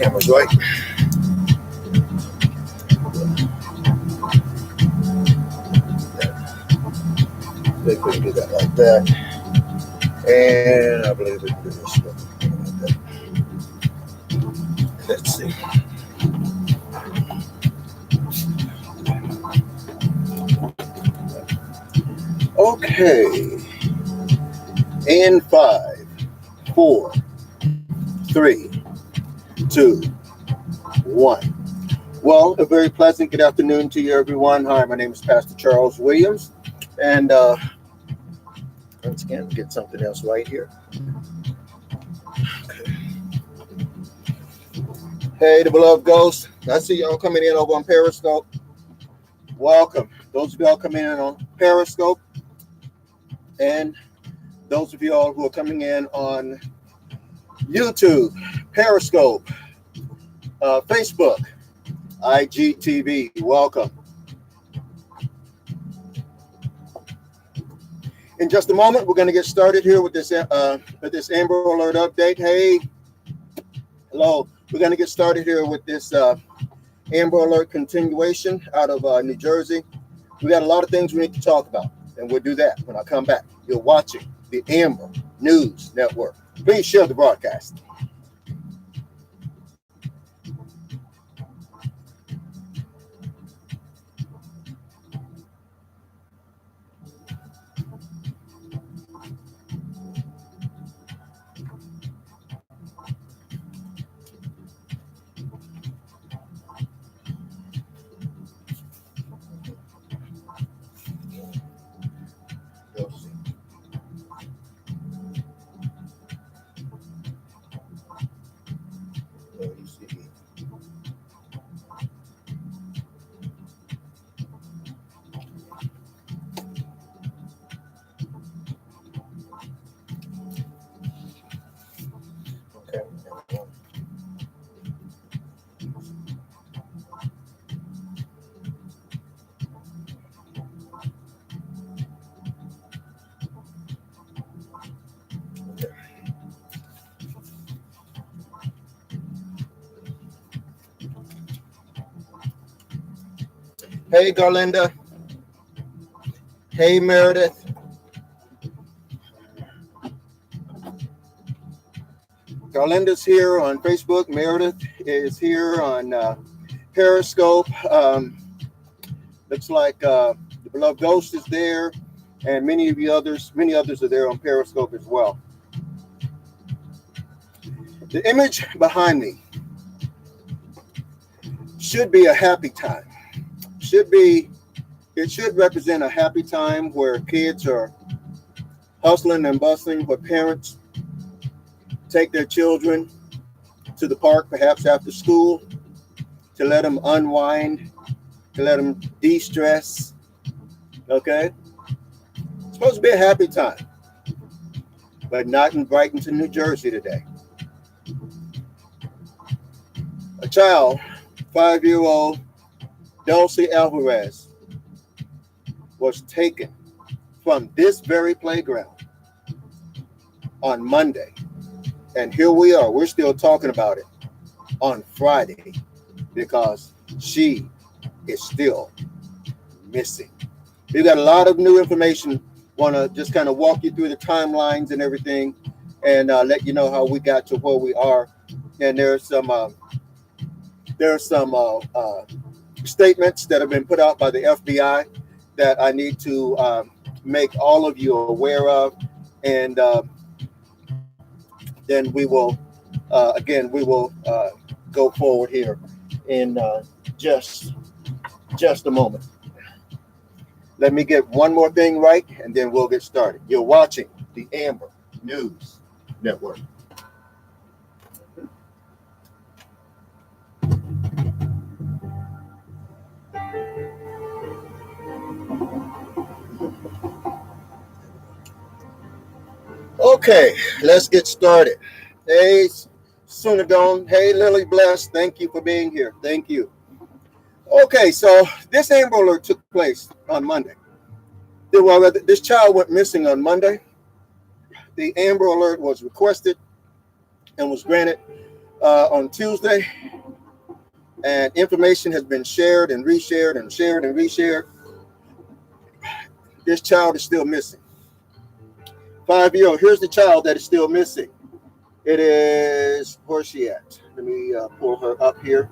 Camera's right. They couldn't do that like that. And I believe we can do this one like that. Let's see. Okay. In 5, 4, 3, 2, 1. Well, a very pleasant good afternoon to you, everyone. Hi, my name is Pastor Charles Williams. And once again, get something else right here. Okay. Hey, the beloved ghost. I see y'all coming in over on Periscope. Welcome. Those of y'all coming in on Periscope, and those of y'all who are coming in on YouTube, Periscope, Facebook, IGTV, welcome. In just a moment, we're going to get started here with this Amber Alert update. Hey, hello. We're going to get started here with this Amber Alert continuation out of New Jersey. We got a lot of things we need to talk about, and we'll do that when I come back. You're watching the Amber News Network. Please share the broadcast. Hey, Garlinda. Hey, Meredith. Garlinda's here on Facebook. Meredith is here on Periscope. Looks like the beloved ghost is there, and many others are there on Periscope as well. The image behind me should be a happy time. It should represent a happy time where kids are hustling and bustling, where parents take their children to the park, perhaps after school, to let them unwind, to let them de-stress. Okay? It's supposed to be a happy time, but not in Brighton, New Jersey today. A child, 5-year-old Dulcie Alvarez, was taken from this very playground on Monday. And here we are. We're still talking about it on Friday because she is still missing. We've got a lot of new information. Want to just kind of walk you through the timelines and everything and let you know how we got to where we are. And there's some statements that have been put out by the FBI that I need to make all of you aware of. And then we will, go forward here in just a moment. Let me get one more thing right, and then we'll get started. You're watching the Amber News Network. Okay, let's get started. Hey, Sunadon. Hey, Lily Bless. Thank you for being here. Thank you. Okay, so this Amber Alert took place on Monday. This child went missing on Monday. The Amber Alert was requested and was granted on Tuesday, and information has been shared and reshared and shared and reshared. This child is still missing. 5-year-old. Here's the child that is still missing. It is, where's she at? Let me pull her up here.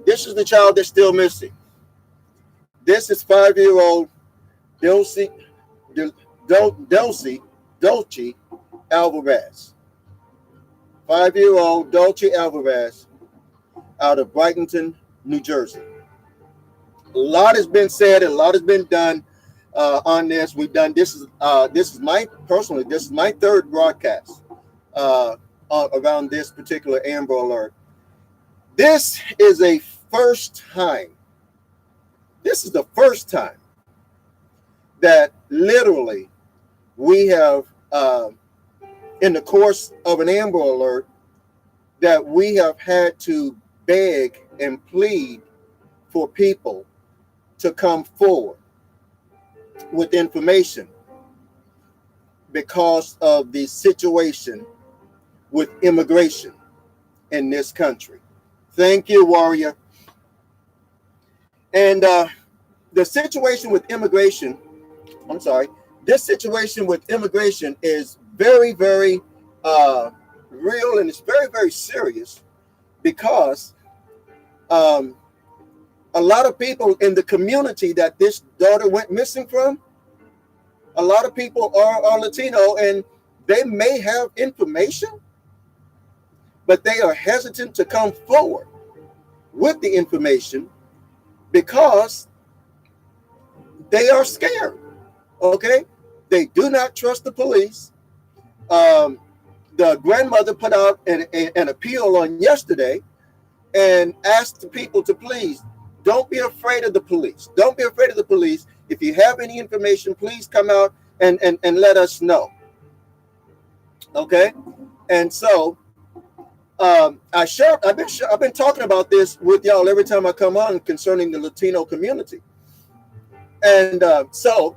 This is the child that's still missing. This is 5-year-old Dolce Alvarez. 5-year-old Dolce Alvarez out of Brighton, New Jersey. A lot has been said and a lot has been done on this. We've done this is my third broadcast around this particular Amber Alert. This is the first time that literally we have in the course of an Amber Alert that we have had to beg and plead for people to come forward with information because of the situation with immigration in this country. Thank you, Warrior. And the situation with immigration, this situation with immigration is very, very real, and it's very, very serious because a lot of people in the community that this daughter went missing from, a lot of people are Latino, and they may have information, but they are hesitant to come forward with the information because they are scared. Okay? They do not trust the police. The grandmother put out an appeal on yesterday and asked the people to please don't be afraid of the police. Don't be afraid of the police. If you have any information, please come out and let us know. Okay? And so I've been talking about this with y'all every time I come on concerning the Latino community. And so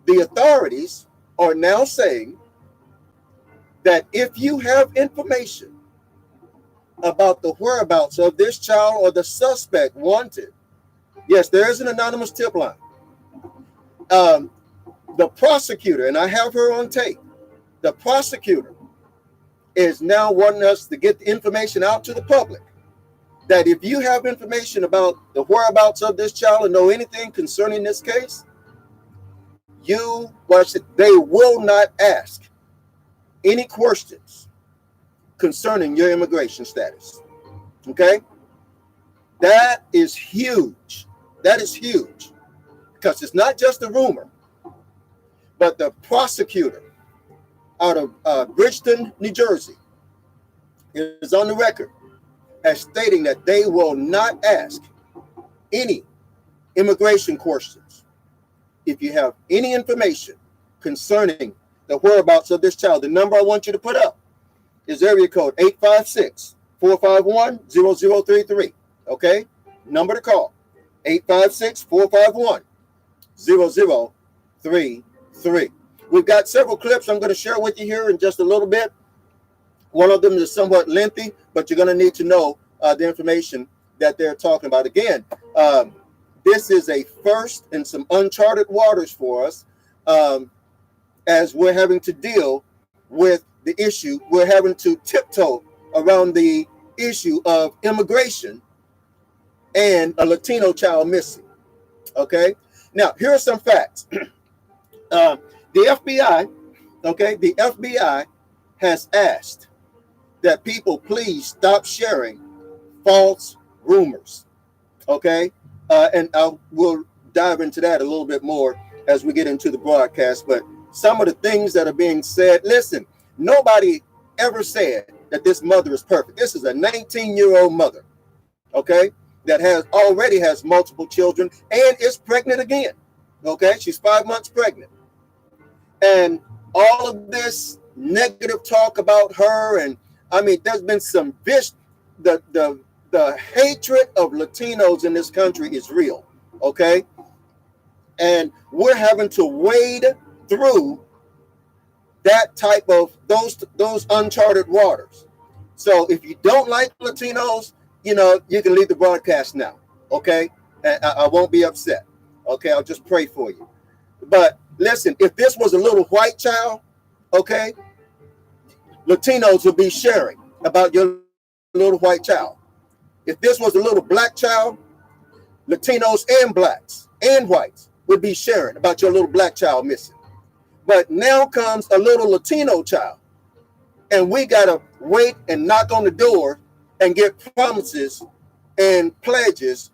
the authorities are now saying that if you have information about the whereabouts of this child or the suspect wanted, yes, there is an anonymous tip line. The prosecutor, and I have her on tape, the prosecutor is now wanting us to get the information out to the public that if you have information about the whereabouts of this child and know anything concerning this case, they will not ask any questions concerning your immigration status. Okay? That is huge. That is huge. Because it's not just a rumor, but the prosecutor out of Bridgeton, New Jersey, is on the record as stating that they will not ask any immigration questions if you have any information concerning the whereabouts of this child. The number I want you to put up is area code 856-451-0033. Okay? Number to call, 856-451-0033. We've got several clips I'm going to share with you here in just a little bit. One of them is somewhat lengthy, but you're going to need to know the information that they're talking about. Again, this is a first in some uncharted waters for us as we're having to deal with the issue. We're having to tiptoe around the issue of immigration and a Latino child missing. Okay? Now, here are some facts. The FBI has asked that people please stop sharing false rumors. Okay? And we'll dive into that a little bit more as we get into the broadcast. But some of the things that are being said, listen, nobody ever said that this mother is perfect. This is a 19-year-old mother, okay, that already has multiple children and is pregnant again. Okay? She's 5 months pregnant. And all of this negative talk about her, and I mean, there's been some the hatred of Latinos in this country is real, okay? And we're having to wade through that type of those uncharted waters. So if you don't like Latinos, you can leave the broadcast now. Okay, and I won't be upset. Okay, I'll just pray for you. But listen, if this was a little white child, okay, Latinos would be sharing about your little white child. If this was a little black child, Latinos and blacks and whites would be sharing about your little black child missing. But now comes a little Latino child, and we got to wait and knock on the door and get promises and pledges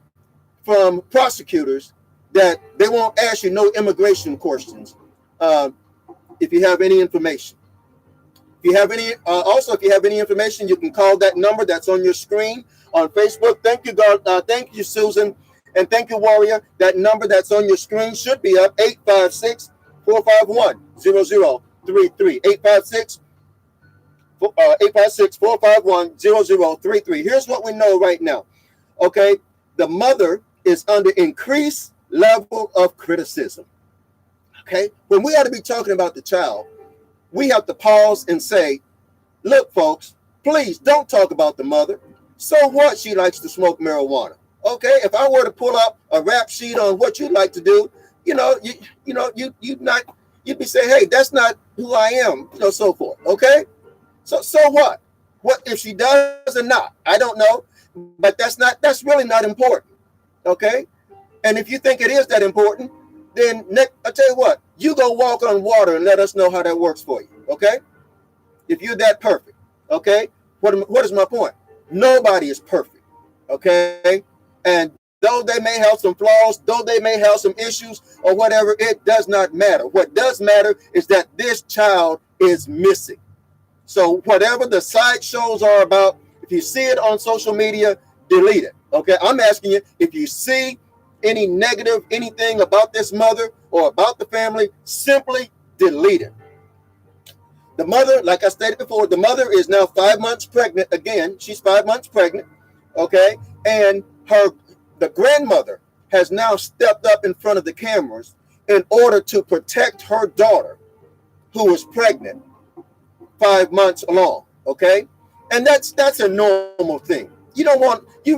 from prosecutors that they won't ask you no immigration questions if you have any information. If you have any, also, if you have any information, you can call that number that's on your screen on Facebook. Thank you, God. Thank you, Susan. And thank you, Warrior. That number that's on your screen should be up, 856-451-0033. 856-451-0033. Here's what we know right now. Okay, the mother is under increased level of criticism. Okay, when we ought to be talking about the child, we have to pause and say, look, folks, please don't talk about the mother. So what? She likes to smoke marijuana. Okay, if I were to pull up a rap sheet on what you'd like to do, you'd be saying, hey, that's not who I am, so forth. Okay, so what? What if she does or not? I don't know, but that's really not important. Okay, and if you think it is that important, then I'll tell you what, you go walk on water and let us know how that works for you. Okay, if you're that perfect. Okay, what is my point? Nobody is perfect. Okay. And though they may have some flaws, though they may have some issues or whatever, it does not matter. What does matter is that this child is missing. So whatever the sideshows are about, if you see it on social media, delete it. Okay, I'm asking you, if you see any negative, anything about this mother or about the family, simply delete it. The mother, like I stated before, the mother is now 5 months pregnant. Again, she's 5 months pregnant. Okay, and the grandmother has now stepped up in front of the cameras in order to protect her daughter, who is pregnant 5 months along. Okay, and that's a normal thing. You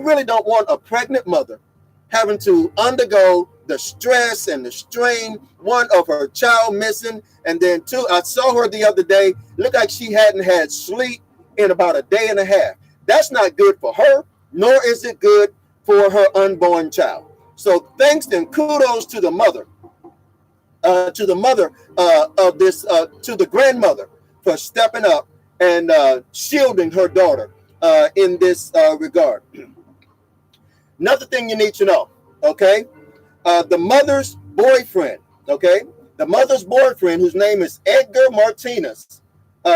really don't want a pregnant mother having to undergo the stress and the strain, one, of her child missing, and then two, I saw her the other day, looked like she hadn't had sleep in about a day and a half. That's not good for her, nor is it good for her unborn child. So thanks and kudos to the mother, of this, to the grandmother for stepping up and shielding her daughter in this regard. Another thing you need to know, okay? The mother's boyfriend, okay? The mother's boyfriend, whose name is Edgar Martinez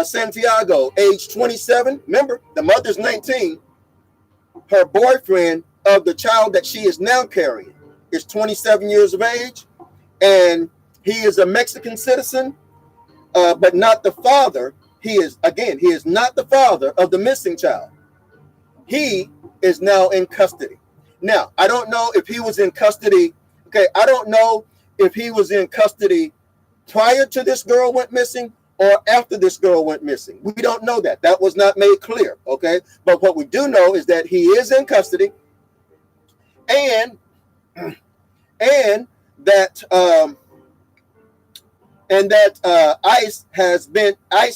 Santiago, age 27. Remember, the mother's 19. Her boyfriend of the child that she is now carrying is 27 years of age, and he is a Mexican citizen, but not the father. He is not the father of the missing child. He is now in custody. Now, I don't know if he was in custody. Okay, I don't know if he was in custody prior to this girl went missing or after this girl went missing. We don't know that. That was not made clear. Okay, but what we do know is that he is in custody, and that ICE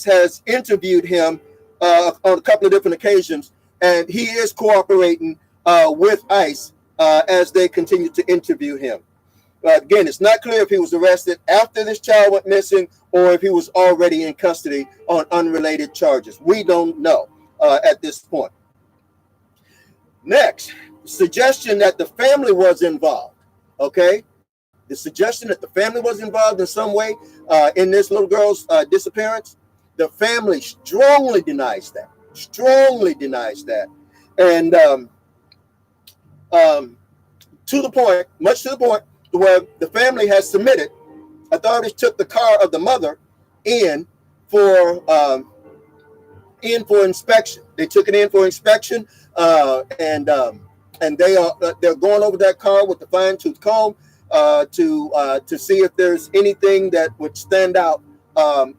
has interviewed him on a couple of different occasions, and he is cooperating with ICE as they continue to interview him. Again, it's not clear if he was arrested after this child went missing or if he was already in custody on unrelated charges. We don't know at this point. Next, suggestion that the family was involved. Okay, the suggestion that the family was involved in some way in this little girl's disappearance. The family strongly denies that. Strongly denies that, and to the point, much to the point, where the family has submitted. Authorities took the car of the mother in for inspection. They took it in for inspection, and they're going over that car with the fine-tooth comb to see if there's anything that would stand out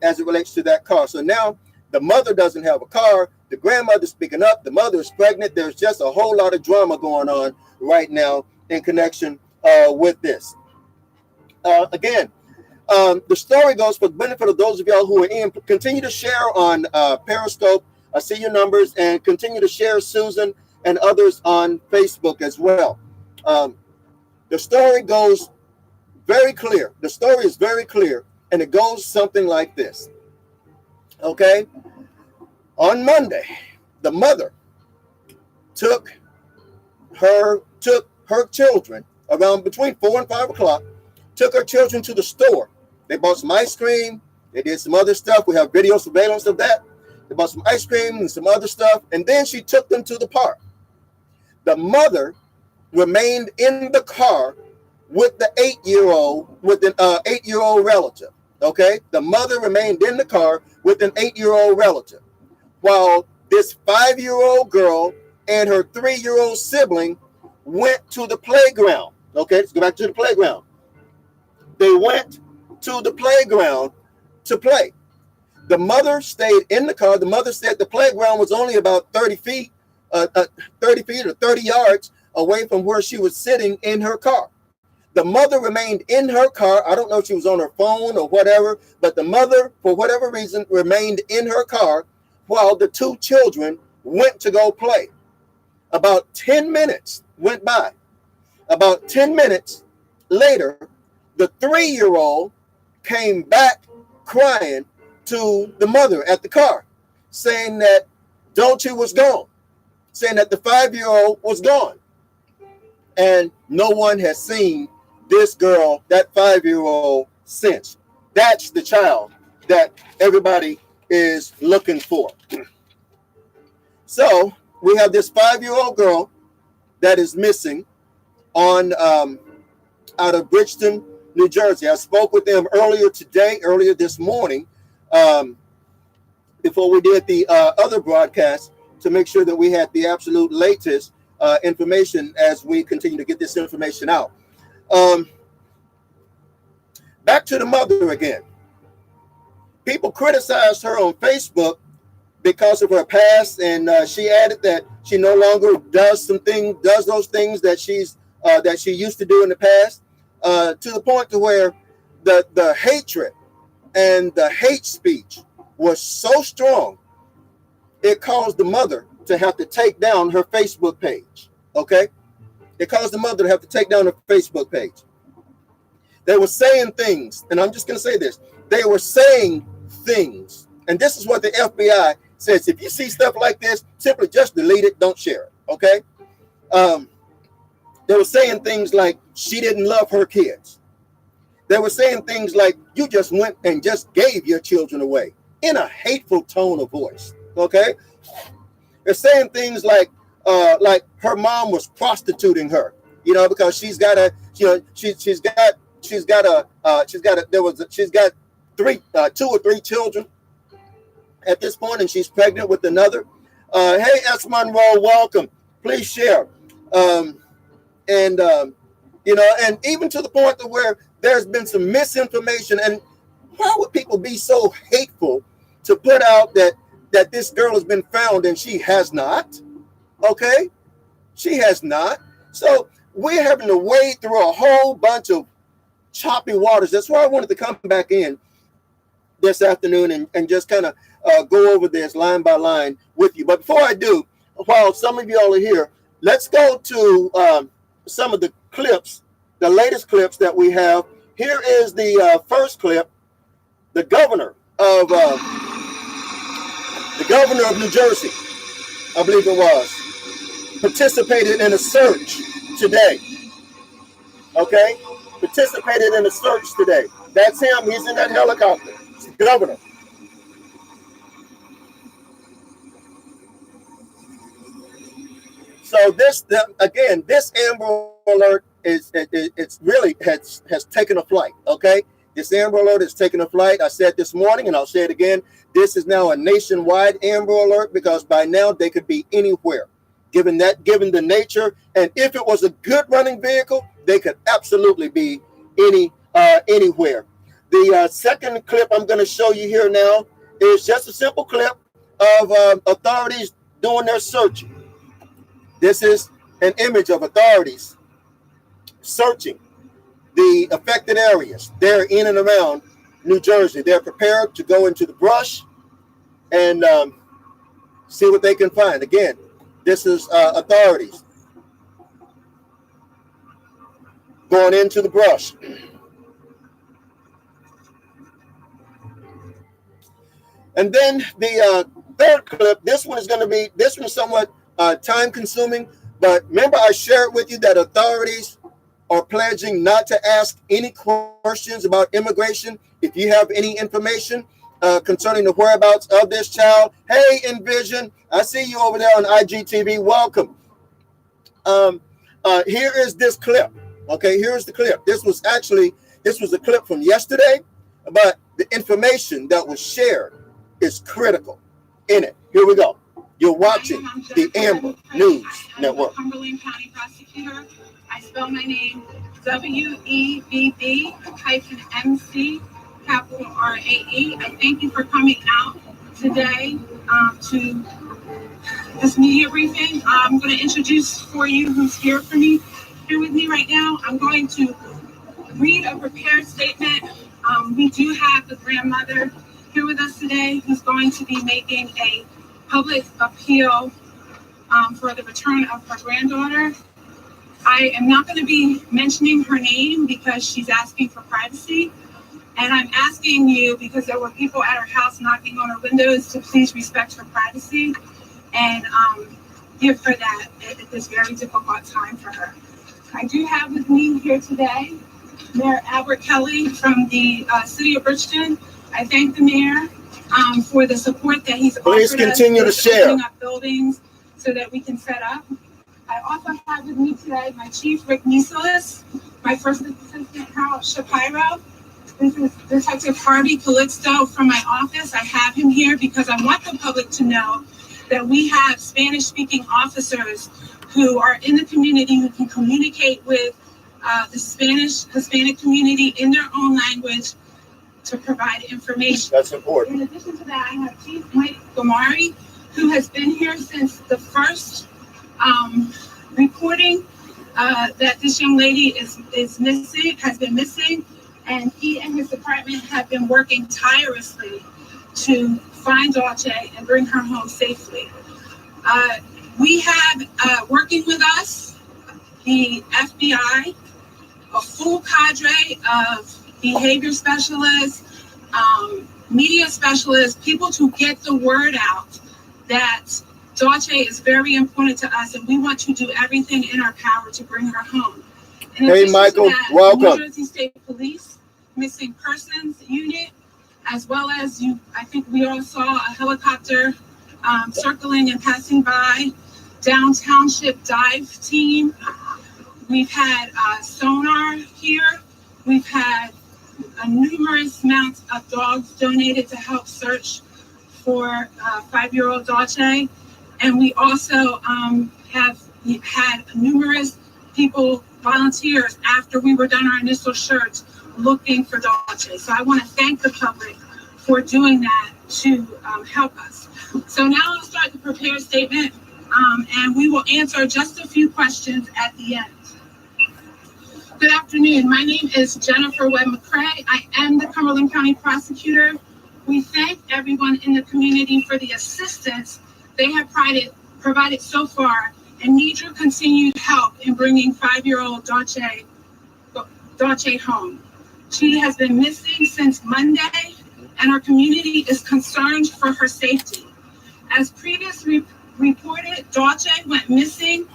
as it relates to that car. So now the mother doesn't have a car. The grandmother speaking up. The mother is pregnant. There's just a whole lot of drama going on right now in connection with this. Again, the story goes, for the benefit of those of y'all who are in, continue to share on Periscope. I see your numbers, and continue to share Susan and others on Facebook as well. The story goes very clear. The story is very clear, and it goes something like this. Okay? On Monday, the mother took her children around between 4 and 5 o'clock, took her children to the store. They bought some ice cream. They did some other stuff. We have video surveillance of that. They bought some ice cream and some other stuff. And then she took them to the park. The mother remained in the car with the 8-year-old, with an 8-year-old relative. Okay? The mother remained in the car with an 8-year-old relative, while this 5-year-old girl and her 3-year-old sibling went to the playground. Okay, let's go back to the playground. They went to the playground to play. The mother stayed in the car. The mother said the playground was only about 30 feet or 30 yards away from where she was sitting in her car. The mother remained in her car. I don't know if she was on her phone or whatever, but the mother, for whatever reason, remained in her car while the two children went to go play. About 10 minutes went by. About 10 minutes later, the 3-year-old came back crying to the mother at the car, saying that Dolce was gone, saying that the 5-year-old was gone. And no one has seen this girl, that 5-year-old, since. That's the child that everybody is looking for. So we have this 5-year-old girl that is missing on out of Bridgeton, New Jersey. I spoke with them earlier this morning, before we did the other broadcast, to make sure that we had the absolute latest information as we continue to get this information out. Back to the mother again. People criticized her on Facebook because of her past, and she added that she no longer does those things that she used to do in the past, to the point to where the hatred and the hate speech was so strong, it caused the mother to have to take down her Facebook page. Okay? It caused the mother to have to take down her Facebook page. They were saying things, and I'm just going to say this. They were saying things, and this is what the FBI says. If you see stuff like this, simply just delete it. Don't share it. Okay? They were saying things like she didn't love her kids. They were saying things like you just went and just gave your children away, in a hateful tone of voice. Okay? They're saying things like her mom was prostituting her, because she's got two or three children at this point, and she's pregnant with another. Hey, S. Monroe, welcome. Please share. And even to the point to where there's been some misinformation. And why would people be so hateful to put out that this girl has been found and she has not? Okay, she has not. So we're having to wade through a whole bunch of choppy waters. That's why I wanted to come back in this afternoon and just kind of go over this line by line with you. But before I do, while some of y'all are here, let's go to some of the clips, the latest clips that we have. Here is the first clip. The governor of New Jersey, I believe it was, participated in a search today. Okay? Participated in a search today. That's him. He's in that helicopter. It's the governor. So this Amber Alert it's really has taken a flight. Okay, this Amber Alert has taken a flight. I said this morning, and I'll say it again. This is now a nationwide Amber Alert, because by now they could be anywhere, given the nature. And if it was a good running vehicle, they could absolutely be anywhere. The second clip I'm going to show you here now is just a simple clip of authorities doing their searching. This is an image of authorities searching the affected areas. They're in and around New Jersey. They're prepared to go into the brush and see what they can find. Again, this is authorities going into the brush. And then the third clip, this one is somewhat time consuming, but remember I shared with you that authorities are pledging not to ask any questions about immigration. If you have any information concerning the whereabouts of this child, hey, Envision, I see you over there on IGTV. Welcome. Here is this clip. Okay, here's the clip. This was a clip from yesterday, but the information that was shared is critical in it. Here we go. You're watching the Amber News Network. Cumberland County Prosecutor. I spell my name WEBB-MC, capital RAE. I thank you for coming out today to this media briefing. I'm going to introduce for you who's here with me right now. I'm going to read a prepared statement. We do have the grandmother here with us today who's going to be making a public appeal for the return of her granddaughter. I am not going to be mentioning her name because she's asking for privacy. And I'm asking you, because there were people at her house knocking on her windows, to please respect her privacy and give her that at this very difficult time for her. I do have with me here today Mayor Albert Kelly from the city of Bridgeton. I thank the mayor for the support that he's offered us. Please continue to share. Opening up buildings so that we can set up. I also have with me today my chief, Rick Nisolis, my first assistant, Harold Shapiro. This is Detective Harvey Calixto from my office. I have him here because I want the public to know that we have Spanish-speaking officers who are in the community who can communicate with the Hispanic community in their own language to provide information. That's important. In addition to that, I have Chief Mike Gamari, who has been here since the first reporting that this young lady is missing, has been missing, and he and his department have been working tirelessly to find Dolce and bring her home safely. We have working with us the FBI, a full cadre of behavior specialists, media specialists, people to get the word out that Dolce is very important to us, and we want to do everything in our power to bring her home. Hey, Michael, welcome. New Jersey State Police Missing Persons Unit, as well as I think we all saw a helicopter circling and passing by. Downtownship dive team. We've had sonar here. We've had a numerous amounts of dogs donated to help search for 5-year-old Dolce. And we also have had numerous people, volunteers, after we were done our initial search, looking for Dolce. So I want to thank the public for doing that to help us. So now I'll start the prepared statement, and we will answer just a few questions at the end. Good afternoon. My name is Jennifer Webb McCray. I am the Cumberland County Prosecutor. We thank everyone in the community for the assistance they have provided so far and need your continued help in bringing 5-year-old Dolce home. She has been missing since Monday, and our community is concerned for her safety. As previously reported, Dolce went missing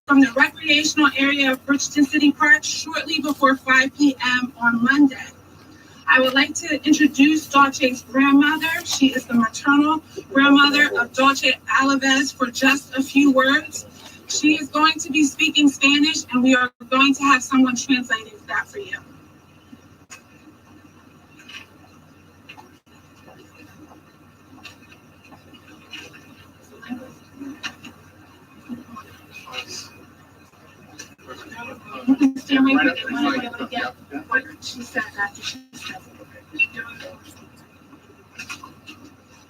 from the recreational area of Bridgeton City Park shortly before 5 p.m. on Monday. I would like to introduce Dolce's grandmother. She is the maternal grandmother of Dolce Alaves for just a few words. She is going to be speaking Spanish, and we are going to have someone translating that for you. You can stand right here. You want to be able to get what she said after she said it.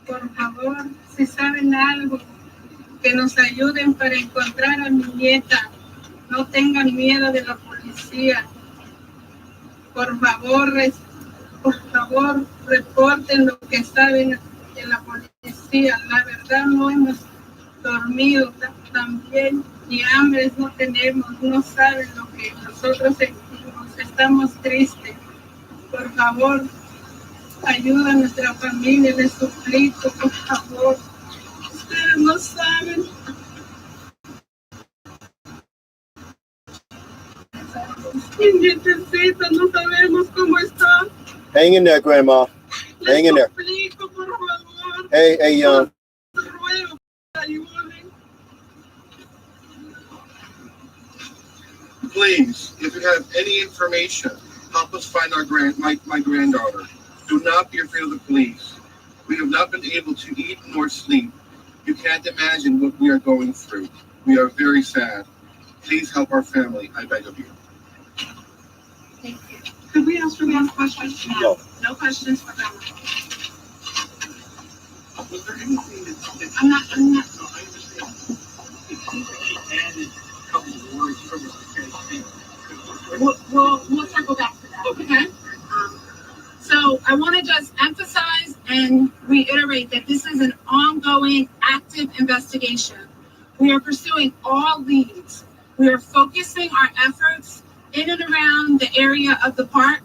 por favor, si saben algo, que nos ayuden para encontrar a mi nieta. No tengan miedo de la policía. Por favor, reporten lo que saben de la policía. La verdad, no hemos dormido también, ni hambre no tenemos, no saben lo que nosotros sentimos. Estamos tristes. Por favor, ayuda a nuestra familia, les suplico, por favor. Ustedes no saben. Mi nietecita, no sabemos cómo está. Hang in there, Grandma. Hang in there. Suplico, por favor. Hey, young. Ruego, ayuden. Please, if you have any information, help us find my granddaughter. Do not be afraid of the police. We have not been able to eat nor sleep. You can't imagine what we are going through. We are very sad. Please help our family, I beg of you. Thank you. Could we ask for one question? No. No questions for them. Was there anything that I'm not. So I understand. It seems like she added a couple of words from the We'll circle back to that. Okay. So I want to just emphasize and reiterate that this is an ongoing, active investigation. We are pursuing all leads. We are focusing our efforts in and around the area of the park.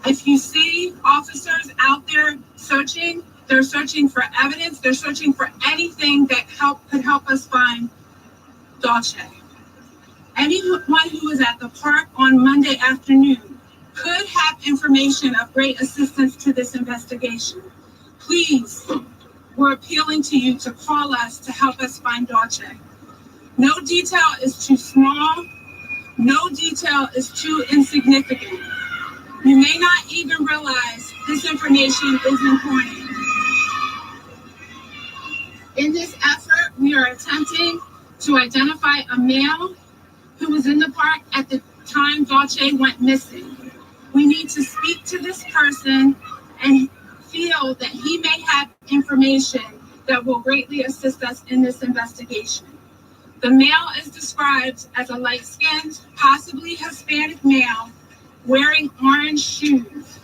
If you see officers out there searching, they're searching for evidence. They're searching for anything that could help us find Dolce. Anyone who was at the park on Monday afternoon could have information of great assistance to this investigation. Please, we're appealing to you to call us to help us find Dolce. No detail is too small. No detail is too insignificant. You may not even realize this information is important. In this effort, we are attempting to identify a male who was in the park at the time Dolce went missing. We need to speak to this person and feel that he may have information that will greatly assist us in this investigation. The male is described as a light-skinned, possibly Hispanic male wearing orange shoes.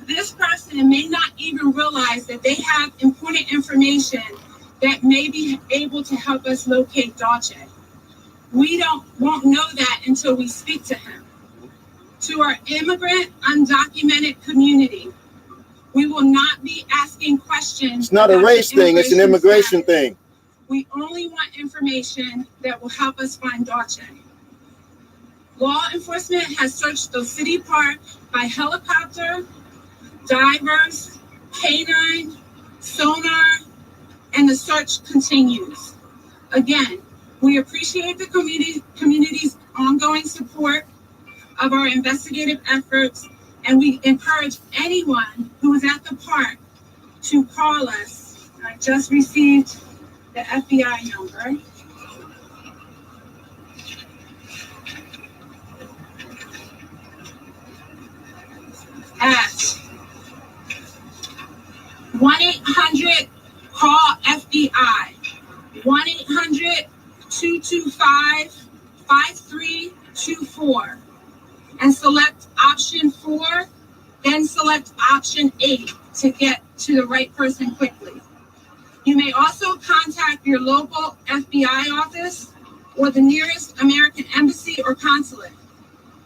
This person may not even realize that they have important information that may be able to help us locate Dolce. We won't know that until we speak to him. To our immigrant, undocumented community, we will not be asking questions. It's not a race thing, it's an immigration thing. We only want information that will help us find Dolce. Law enforcement has searched the city park by helicopter, divers, canine, sonar, and the search continues. Again, we appreciate the community's ongoing support of our investigative efforts, and we encourage anyone who is at the park to call us. I just received the FBI number. At 1-800-CALL-FBI, 1-800-225-5324, and select option 4, then select option 8 to get to the right person quickly. You may also contact your local FBI office or the nearest American embassy or consulate.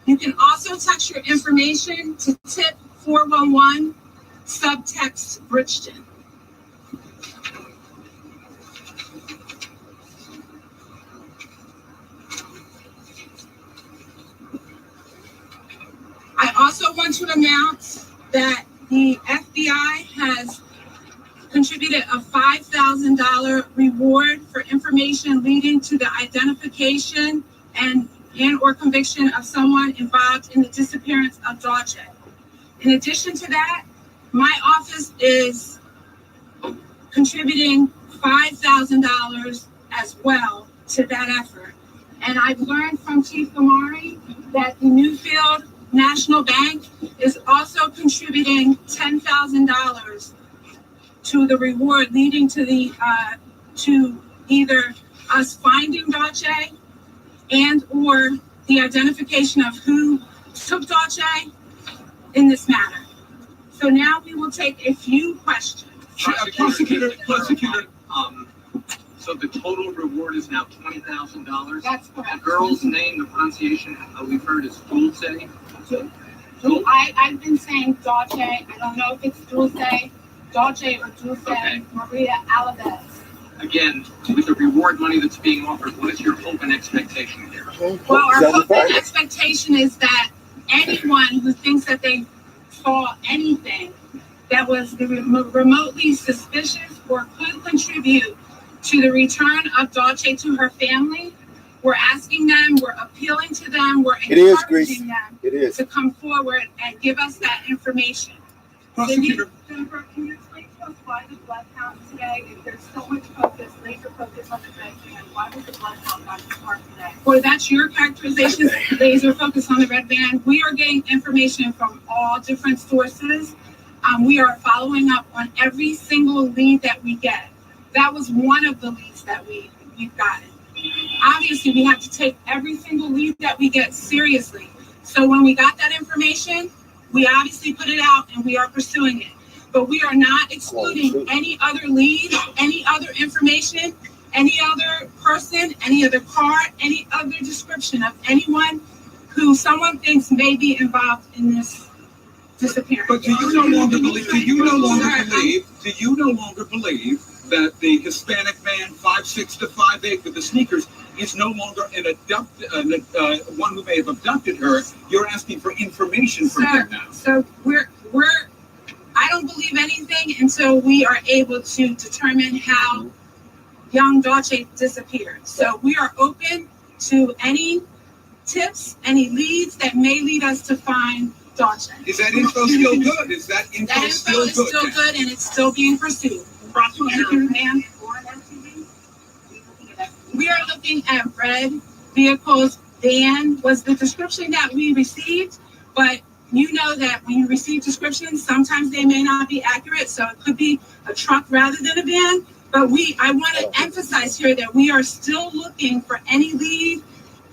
You can also text your information to tip 411, subtext Bridgeton. I also want to announce that the FBI has contributed a $5,000 reward for information leading to the identification and or conviction of someone involved in the disappearance of Dolce. In addition to that, my office is contributing $5,000 as well to that effort. And I've learned from Chief Gamari that the Newfield National Bank is also contributing $10,000 to the reward leading to the to either us finding Dolce and or the identification of who took Dolce in this matter. So now we will take a few questions. Prosecutor, so the total reward is now $20,000. That's The correct. girl's name, the pronunciation we've heard is Dulce. I've been saying Dolce. I don't know if it's Dolce or Dulce Okay. Maria Alaves. Again, with the reward money that's being offered, what is your hope and expectation here? Well, our Doesn't hope and find it. expectation is that anyone who thinks that they saw anything that was remotely suspicious or could contribute to the return of Dolce to her family, we're asking them, we're appealing to them, we're It is, Grace. encouraging them It is. to come forward and give us that information. Prosecutor, Jennifer, can you explain to us why the blood count today, if there's so much focus, laser focus on the red band, why was the blood count not spark today? Well, that's your characterization, laser focus on the red band. We are getting information from all different sources. We are following up on every single lead that we get. That was one of the leads that we've gotten. Obviously, we have to take every single lead that we get seriously. So when we got that information, we obviously put it out and we are pursuing it. But we are not excluding any other lead, any other information, any other person, any other card, any other description of anyone who someone thinks may be involved in this disappearance. But do you no longer believe that the Hispanic man 5'6" to 5'8" with the sneakers is no longer one who may have abducted her? You're asking for information from him now. So I don't believe anything until we are able to determine how young Dolce disappeared. So we are open to any tips, any leads that may lead us to find Dolce. Is that info still good? Is that info, That info still is good? still good and it's still being pursued. prosecutor, Ma'am, we are looking at red vehicles. Van was the description that we received, but you know that when you receive descriptions, sometimes they may not be accurate. So it could be a truck rather than a van. But I want to emphasize here that we are still looking for any lead,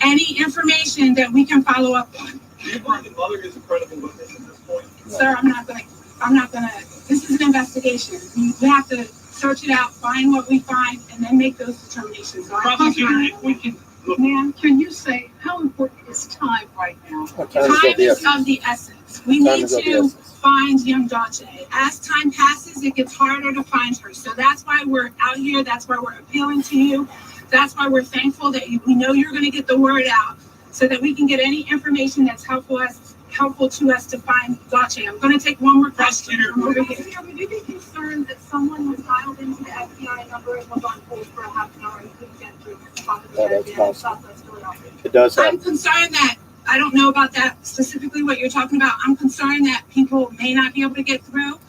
any information that we can follow up on. Do you believe the mother is a credible witness at this point? Sir, I'm not gonna, this is an investigation. We have to search it out, find what we find, and then make those determinations. So prosecutor, if we can look. Ma'am, Can you say how important is time right now? time is of the essence. We need to find young Dolce. As time passes, it gets harder to find her. So that's why we're out here. That's why we're appealing to you. That's why we're thankful that we know you're going to get the word out so that we can get any information that's helpful to us to find Dolce. I'm going to take one more question. Prosecutor, Would you be concerned that someone was dialed into the FBI number and was on hold for a half an hour and couldn't get through? Southwest Philadelphia. It does I'm happen. concerned that, I don't know about that specifically what you're talking about. I'm concerned that people may not be able to get through.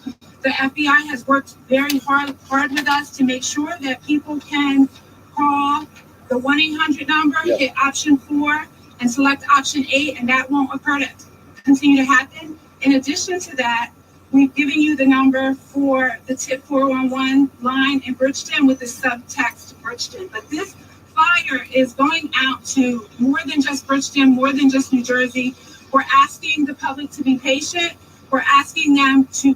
The FBI has worked very hard with us to make sure that people can call the 1-800 number, hit option 4 and select option 8, and that won't occur to continue to happen. In addition to that, we've given you the number for the tip 411 line in Bridgeton with the subtext Bridgeton. But this flyer is going out to more than just Bridgeton, more than just New Jersey. We're asking the public to be patient. We're asking them to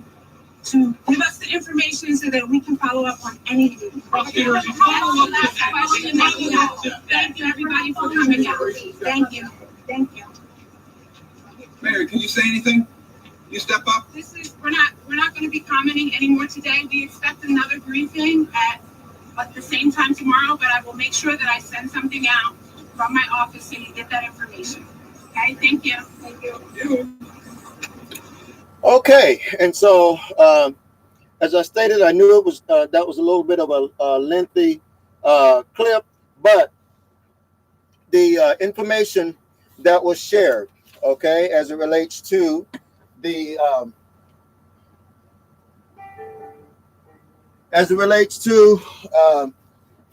give us the information so that we can follow up on any lead. Prosecutor, That's the last question that we have. Thank you, everybody, for coming out. Thank you. Thank you. Mary, can you say anything? You step up. We're not going to be commenting anymore today. We expect another briefing at the same time tomorrow, but I will make sure that I send something out from my office so you get that information. Okay, thank you. Thank you. Okay, and so as I stated, I knew it was that was a little bit of a lengthy clip, but the information that was shared, okay, as it relates to the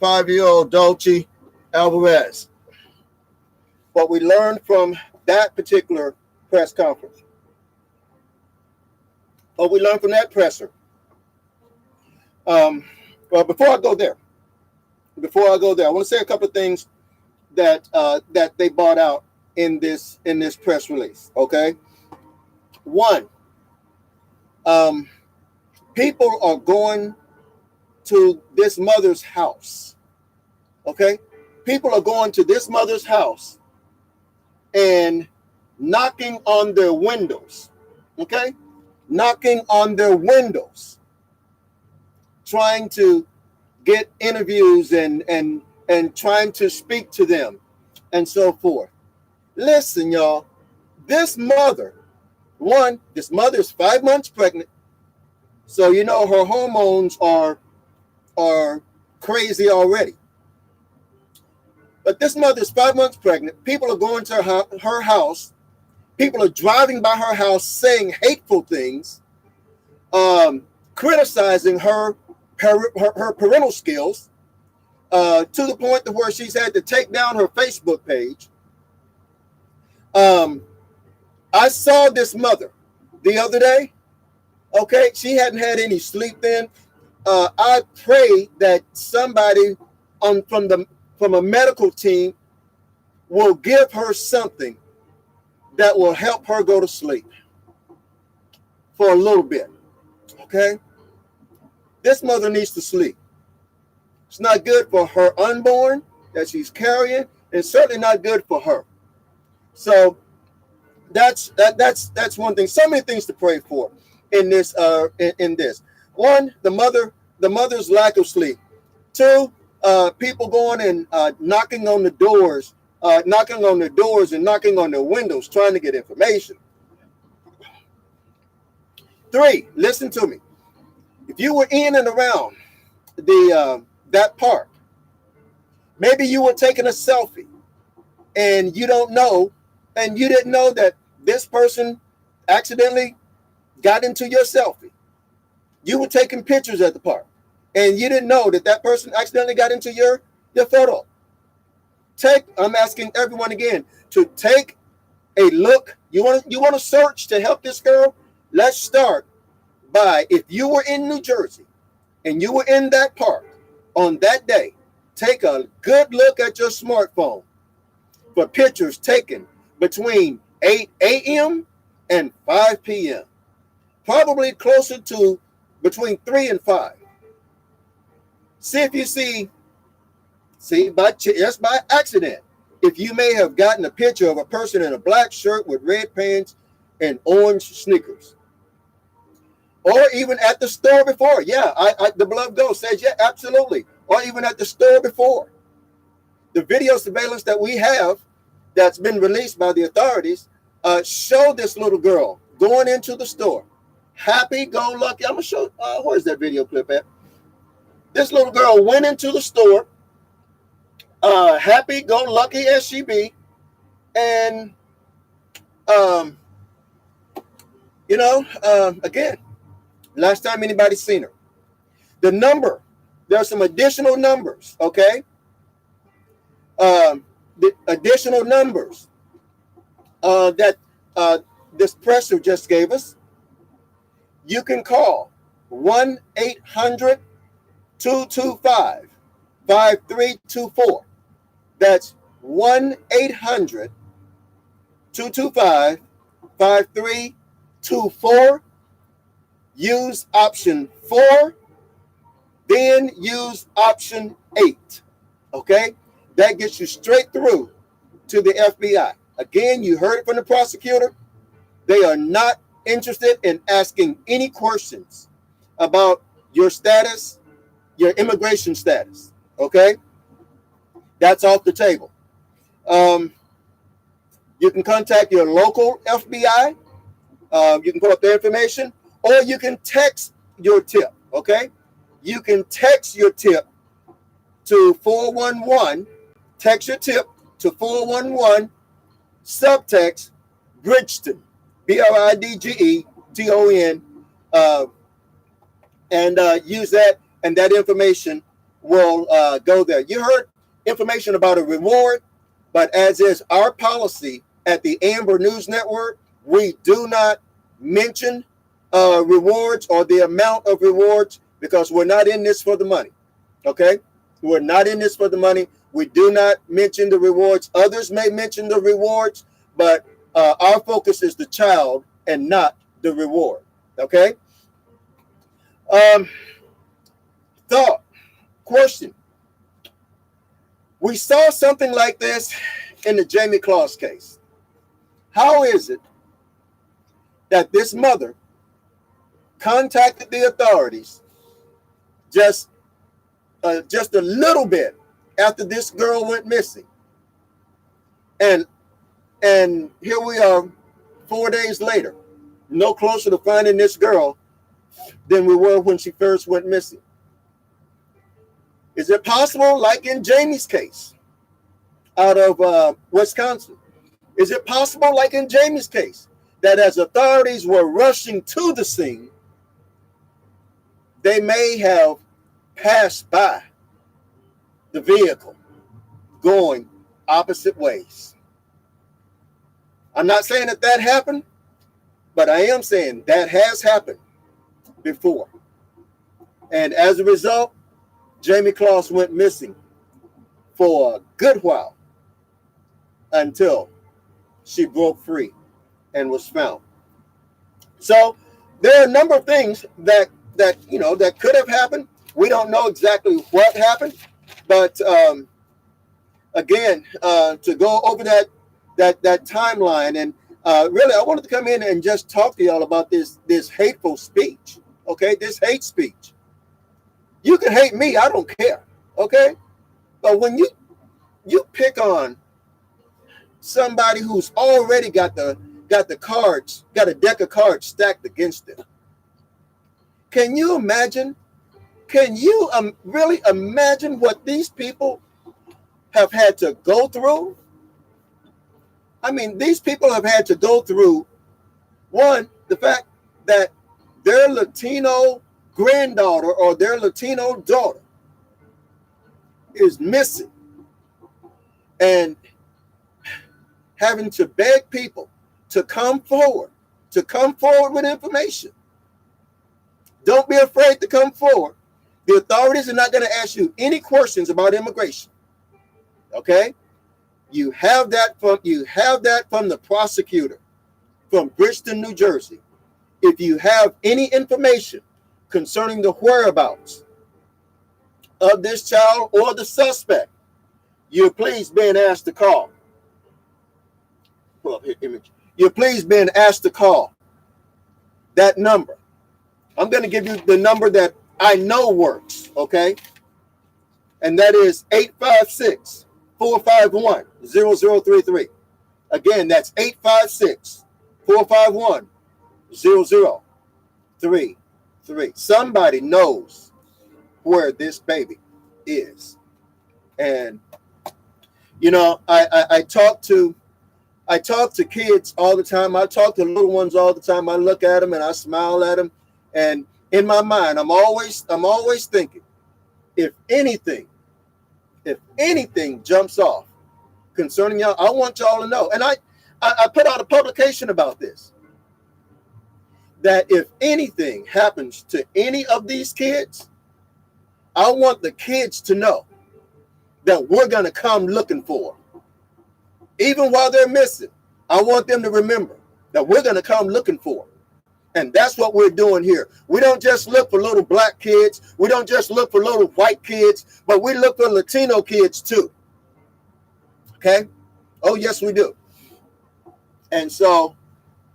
5-year-old Dolce Alvarez. What we learned from that particular press conference, what we learned from that presser, Well, before I go there, I want to say a couple of things that that they brought out in this press release. Okay, one, people are going to this mother's house. Okay, people are going to this mother's house and knocking on their windows. Okay, knocking on their windows, trying to get interviews and trying to speak to them and so forth. Listen, y'all, this mother is 5 months pregnant. So, you know, her hormones are crazy already. But this mother is 5 months pregnant. People are going to her house. People are driving by her house saying hateful things, criticizing her parental skills, to the point to where she's had to take down her Facebook page. I saw this mother the other day. Okay, she hadn't had any sleep then. I pray that somebody from a medical team will give her something that will help her go to sleep for a little bit. Okay, this mother needs to sleep. It's not good for her unborn that she's carrying, and certainly not good for her. So that's one thing. So many things to pray for in this. In this, one, the mother's lack of sleep. Two, people going and knocking on the doors and knocking on their windows trying to get information. Three, listen to me. If you were in and around that park, maybe you were taking a selfie and you didn't know that this person accidentally got into your selfie. You were taking pictures at the park and you didn't know that person accidentally got into your photo. I'm asking everyone again to take a look. You want to search to help this girl? Let's start by, if you were in New Jersey and you were in that park on that day, take a good look at your smartphone for pictures taken between 8 a.m. and 5 p.m. Probably closer to between 3 and 5. See if you see just by accident, if you may have gotten a picture of a person in a black shirt with red pants and orange sneakers. Or even at the store before. Yeah, the Beloved Ghost says, yeah, absolutely. Or even at the store before. The video surveillance that we have that's been released by the authorities show this little girl going into the store. Happy-go-lucky. I'm going to show, where's that video clip at? This little girl went into the store, happy-go-lucky as she be, and, again, last time anybody seen her. The number, there are some additional numbers, okay? The additional numbers that this presser just gave us. You can call 1-800-225-5324. That's 1-800-225-5324. Use option 4, then use option 8. Okay? That gets you straight through to the FBI. Again, you heard it from the prosecutor. They are not interested in asking any questions about your status, your immigration status. Okay? That's off the table. You can contact your local FBI. You can pull up their information, or you can text your tip. Okay? You can text your tip to 411. Text your tip to 411. Subtext Bridgeton, Bridgeton, and use that, and that information will go there. You heard information about a reward, but as is our policy at the Amber News Network, we do not mention rewards or the amount of rewards, because we're not in this for the money. Okay? We're not in this for the money. We do not mention the rewards. Others may mention the rewards, but our focus is the child and not the reward. Okay? Thought, question. We saw something like this in the Jamie Claus case. How is it that this mother contacted the authorities just a little bit after this girl went missing, and here we are 4 days later, no closer to finding this girl than we were when she first went missing? Is it possible, like in Jamie's case out of Wisconsin, is it possible, like in Jamie's case, that as authorities were rushing to the scene, they may have passed by the vehicle going opposite ways? I'm not saying that happened, but I am saying that has happened before. And as a result, Jamie Claus went missing for a good while until she broke free and was found. So there are a number of things that could have happened. We don't know exactly what happened, but again, to go over that timeline, and really, I wanted to come in and just talk to y'all about this hateful speech. Okay, this hate speech. You can hate me, I don't care. Okay, but when you pick on somebody who's already got the cards, got a deck of cards stacked against them, can you imagine? Can you really imagine what these people have had to go through? I mean, these people have had to go through, one, the fact that their Latino granddaughter or their Latino daughter is missing, and having to beg people to come forward with information. Don't be afraid to come forward. The authorities are not going to ask you any questions about immigration. Okay? You have that from the prosecutor from Bridgeton, New Jersey. If you have any information concerning the whereabouts of this child or the suspect, you're please being asked to call. Pull up here, image. You're please being asked to call that number. I'm going to give you the number that I know works, okay? And that is 856-451-0033. Again, that's 856-451-0033. Somebody knows where this baby is. And, you know, I talk to kids all the time. I talk to little ones all the time. I look at them and I smile at them. And in my mind, I'm always thinking, if anything jumps off concerning y'all, I want y'all to know. And I put out a publication about this, that if anything happens to any of these kids, I want the kids to know that we're going to come looking for them. Even while they're missing, I want them to remember that we're going to come looking for them. And that's what we're doing here. We don't just look for little black kids. We don't just look for little white kids, but we look for Latino kids too. Okay? Oh, yes, we do. And so,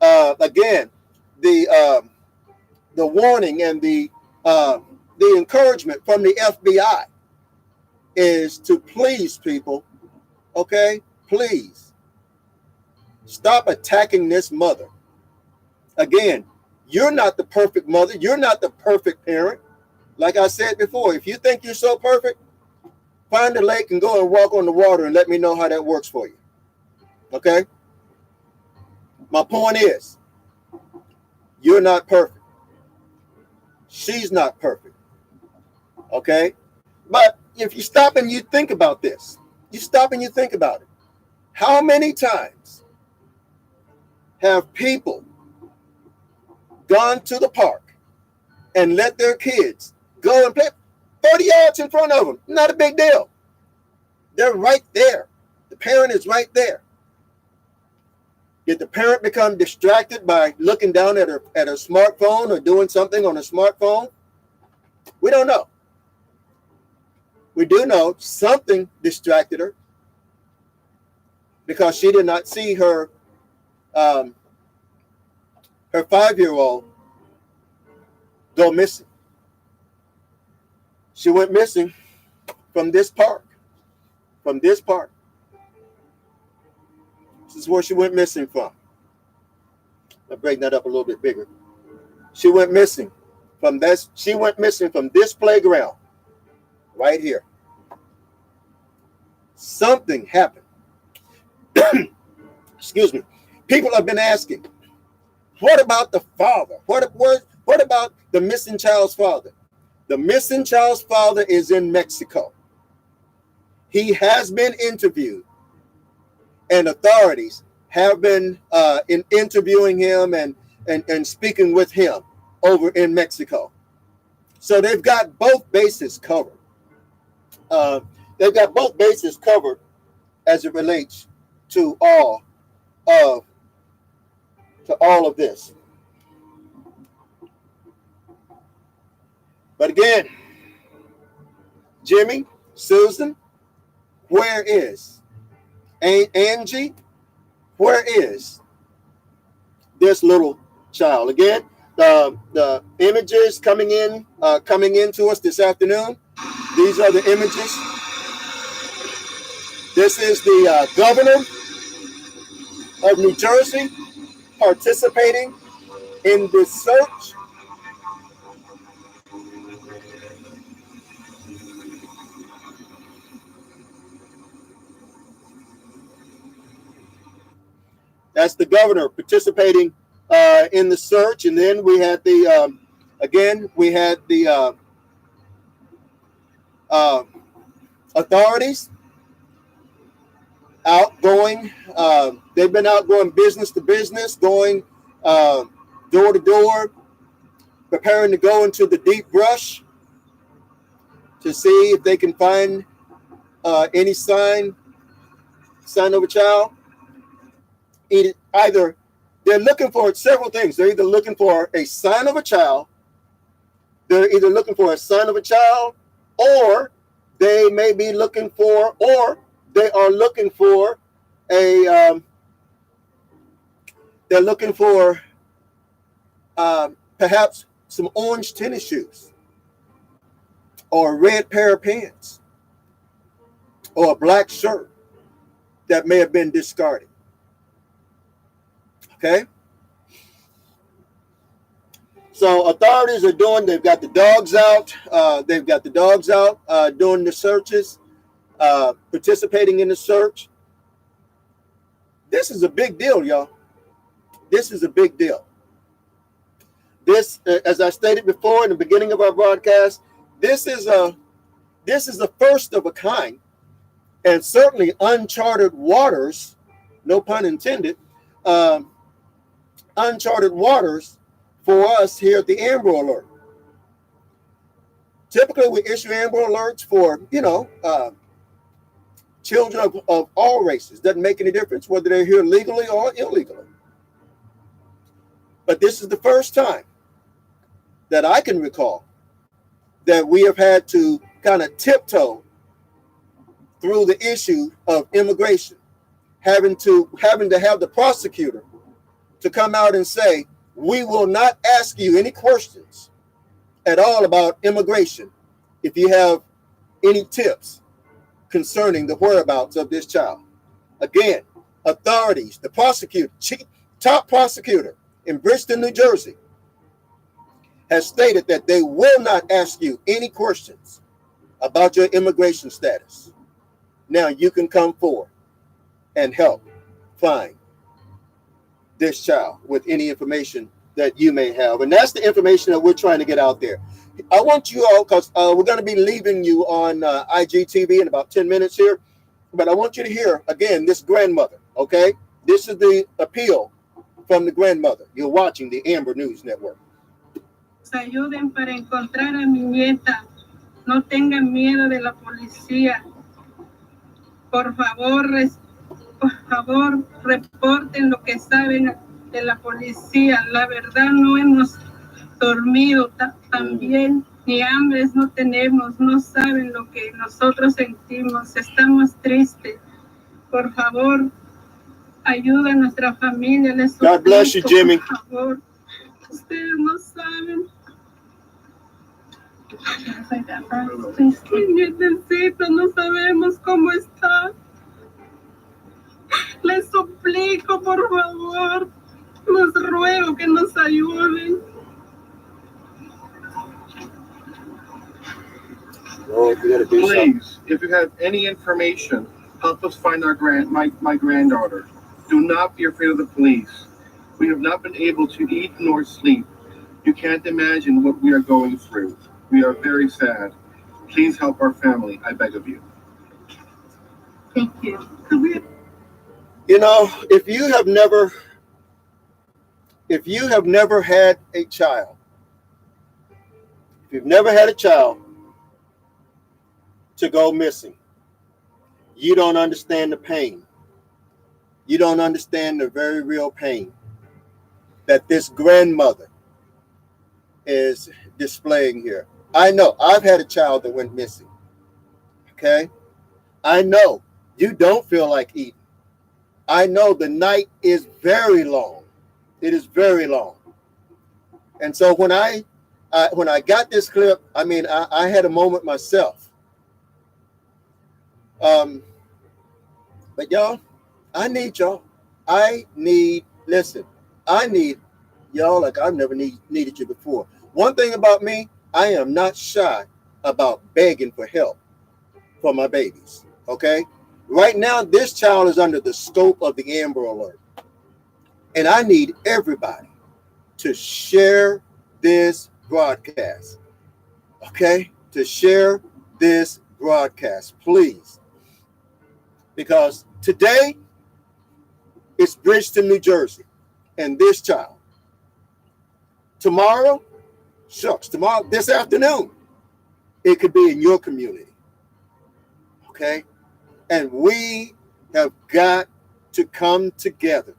again, the warning and the encouragement from the FBI is to please, people, okay, please stop attacking this mother. Again, you're not the perfect mother. You're not the perfect parent. Like I said before, if you think you're so perfect, find a lake and go and walk on the water and let me know how that works for you. Okay? My point is, you're not perfect. She's not perfect. Okay? But if you stop and you think about this, you stop and you think about it. How many times have people gone to the park and let their kids go and play 30 yards in front of them. Not a big deal. They're right there. The parent is right there. Did the parent become distracted by looking down at her smartphone or doing something on a smartphone? We don't know. We do know something distracted her because she did not see her 5-year-old go missing. She went missing from this park. From this park. This is where she went missing from. I'll break that up a little bit bigger. She went missing from this. She went missing from this playground right here. Something happened. Excuse me. People have been asking, what about the father? What about the missing child's father? The missing child's father is in Mexico. He has been interviewed, and authorities have been interviewing him and speaking with him over in Mexico. So they've got both bases covered. They've got both bases covered as it relates to all of this. But again, Jimmy, Susan, where is Angie? Where is this little child? Again, the images coming into us this afternoon. These are the images. This is the governor of New Jersey participating in this search. That's the governor participating in the search. And then we had the authorities outgoing. They've been out going business to business, going door to door, preparing to go into the deep brush to see if they can find any sign of a child. Either they're looking for several things. They're either looking for a sign of a child, or they may be looking for, or they are looking for perhaps some orange tennis shoes, or a red pair of pants, or a black shirt that may have been discarded. Okay. So authorities are they've got the dogs out. Doing the searches, participating in the search. This is a big deal, y'all. This is a big deal. This, as I stated before in the beginning of our broadcast, this is the first of a kind, and certainly uncharted waters, no pun intended, uncharted waters for us here at the Amber Alert. Typically, we issue Amber Alerts for, children of all races. Doesn't make any difference whether they're here legally or illegally. But this is the first time that I can recall that we have had to kind of tiptoe through the issue of immigration, having to have the prosecutor to come out and say, we will not ask you any questions at all about immigration if you have any tips concerning the whereabouts of this child. Again, authorities, the prosecutor, top prosecutor in Bridgeton, New Jersey, has stated that they will not ask you any questions about your immigration status. Now you can come forward and help find this child with any information that you may have. And that's the information that we're trying to get out there. I want you all, because we're going to be leaving you on IGTV in about 10 minutes here, but I want you to hear, again, this grandmother, okay? This is the appeal from the grandmother. You're watching the Amber News Network. ayuden para encontrar a mi nieta. No tengan miedo de la policía. Por favor, reporten lo que saben de la policía. La verdad, no hemos dormido también, ni hambres no tenemos. No saben lo que nosotros sentimos. Estamos tristes. Por favor, ayuda a nuestra familia. Les God bless you, Jimmy. Por favor, ustedes no saben. Nietecito, no sabemos cómo está. Les suplico, por favor, los ruego que nos ayuden. Oh, you gotta do something. Please, if you have any information, help us find my granddaughter. Do not be afraid of the police. We have not been able to eat nor sleep. You can't imagine what we are going through. We are very sad. Please help our family, I beg of you. Thank you. You know, if you have never had a child, if you've never had a child to go missing, you don't understand the pain. You don't understand the very real pain that this grandmother is displaying here. I know I've had a child that went missing. Okay? I know you don't feel like eating. I know the night is very long. It is very long. And so when I got this clip, I mean, I had a moment myself. But y'all, I need y'all. I need y'all like I've never needed you before. One thing about me, I am not shy about begging for help for my babies. Okay? Right now, this child is under the scope of the Amber Alert. And I need everybody to share this broadcast. Okay? To share this broadcast, please. Because today, it's Bridgeton, New Jersey, and this child. Tomorrow, this afternoon, it could be in your community. Okay? And we have got to come together.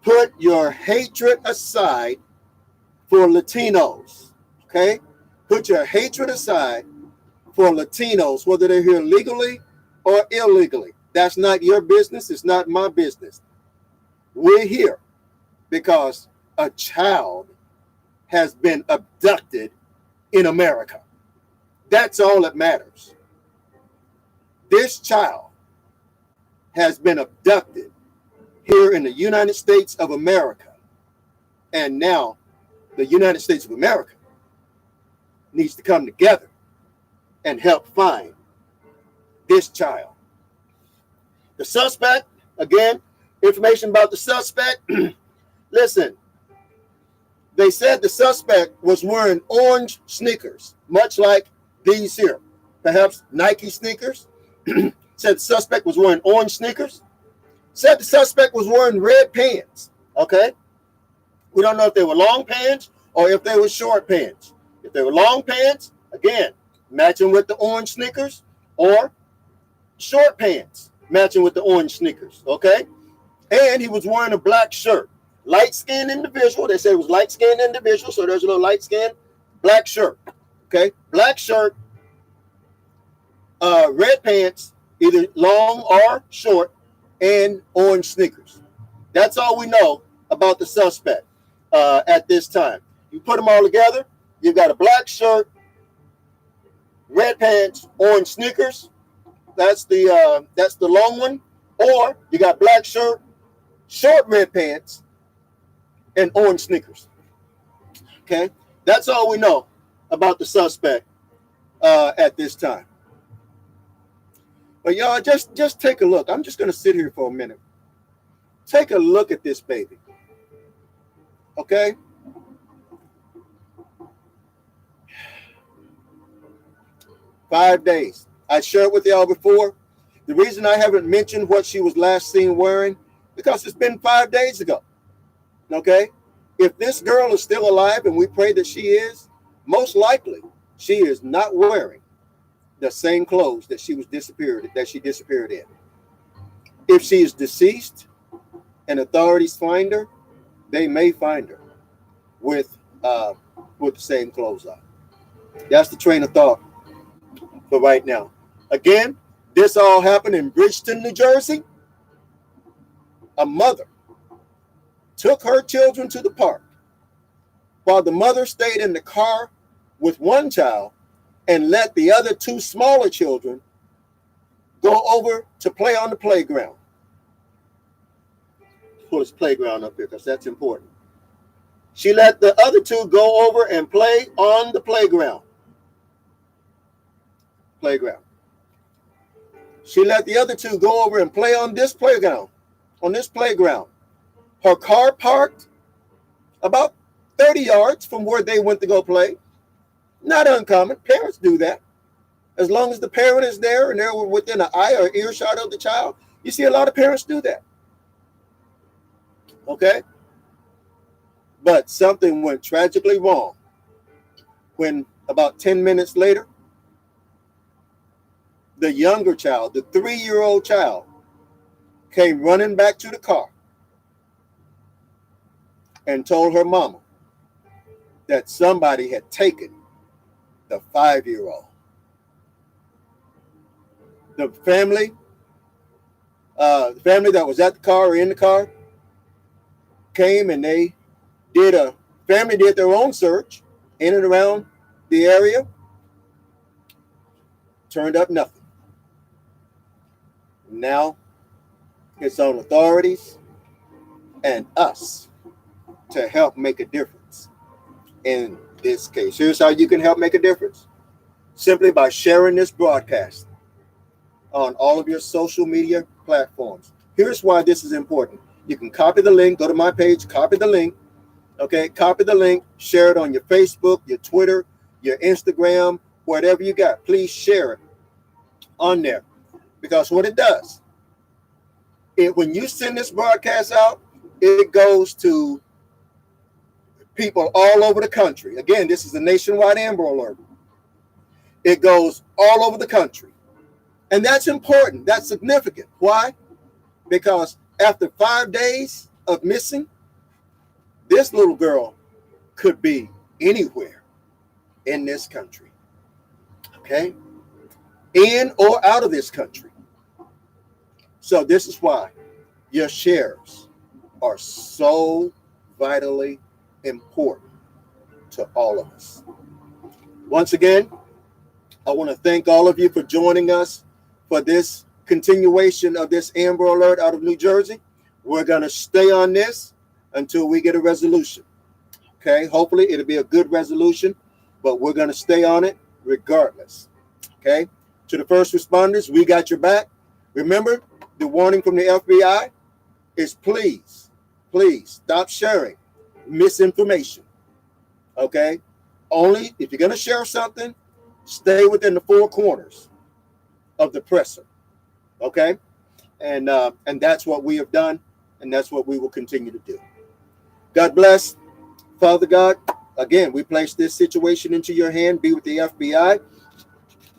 Put your hatred aside for Latinos. Okay? Put your hatred aside for Latinos, whether they're here legally or illegally. That's not your business. It's not my business. We're here because a child has been abducted in America. That's all that matters. This child has been abducted here in the United States of America. And now the United States of America needs to come together and help find this child. The suspect, again, information about the suspect. Listen, they said the suspect was wearing orange sneakers, much like these here, perhaps Nike sneakers. Said the suspect was wearing orange sneakers. Said the suspect was wearing red pants. Okay. We don't know if they were long pants or if they were short pants. If they were long pants, again, matching with the orange sneakers, or short pants matching with the orange sneakers. Okay. And he was wearing a black shirt. Light-skinned individual. They said it was light-skinned individual. So there's a little light-skinned black shirt. Okay. Black shirt, red pants, either long or short, and orange sneakers. That's all we know about the suspect at this time. You put them all together, you've got a black shirt, red pants, orange sneakers. That's the long one. Or you got black shirt, short red pants, and orange sneakers. Okay, that's all we know about the suspect at this time. But y'all, just take a look. I'm just going to sit here for a minute. Take a look at this baby. Okay? Five days. I shared with y'all before. The reason I haven't mentioned what she was last seen wearing, because it's been 5 days ago. Okay? If this girl is still alive, and we pray that she is, most likely she is not wearing the same clothes that she disappeared in. If she is deceased and authorities find her, they may find her with the same clothes on. That's the train of thought for right now. Again, this all happened in Bridgeton, New Jersey. A mother took her children to the park while the mother stayed in the car with one child and let the other two smaller children go over to play on the playground. Put this playground up here because that's important. She let the other two go over and play on the playground. She let the other two go over and play on this playground. Her car parked about 30 yards from where they went to go play. Not uncommon. Parents do that. As long as the parent is there and they're within an eye or earshot of the child, you see a lot of parents do that. Okay? But something went tragically wrong when about 10 minutes later, the younger child, the 3-year-old child, came running back to the car and told her mama that somebody had taken the 5-year-old. The family that was at the car or in the car came and they did their own search in and around the area. Turned up nothing. Now it's on authorities and us to help make a difference in this case. Here's how you can help make a difference. Simply by sharing this broadcast on all of your social media platforms. Here's why this is important. You can copy the link, go to my page, copy the link. Okay, copy the link, share it on your Facebook, your Twitter, your Instagram, whatever you got. Please share it on there. Because what it does, when you send this broadcast out, it goes to people all over the country. Again, this is a nationwide Amber Alert. It goes all over the country. And that's important. That's significant. Why? Because after 5 days of missing, this little girl could be anywhere in this country. Okay? In or out of this country. So this is why your shares are so vitally important to all of us. Once again, I want to thank all of you for joining us for this continuation of this Amber Alert out of New Jersey. We're going to stay on this until we get a resolution. Okay, hopefully it'll be a good resolution, but we're going to stay on it regardless. Okay, to the first responders, we got your back. Remember, the warning from the FBI is please stop sharing misinformation. Okay, only if you're going to share something, stay within the 4 corners of the presser. Okay, and that's what we have done, and that's what we will continue to do. God bless. Father God, again, we place this situation into your hand. Be with the FBI.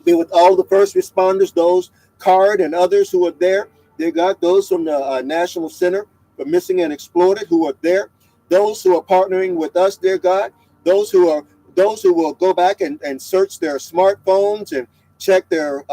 Be with all the first responders, those CARD and others who are there. Dear God, those from the National Center for Missing and Exploited who are there. Those who are partnering with us, dear God. Those who will go back and search their smartphones and check their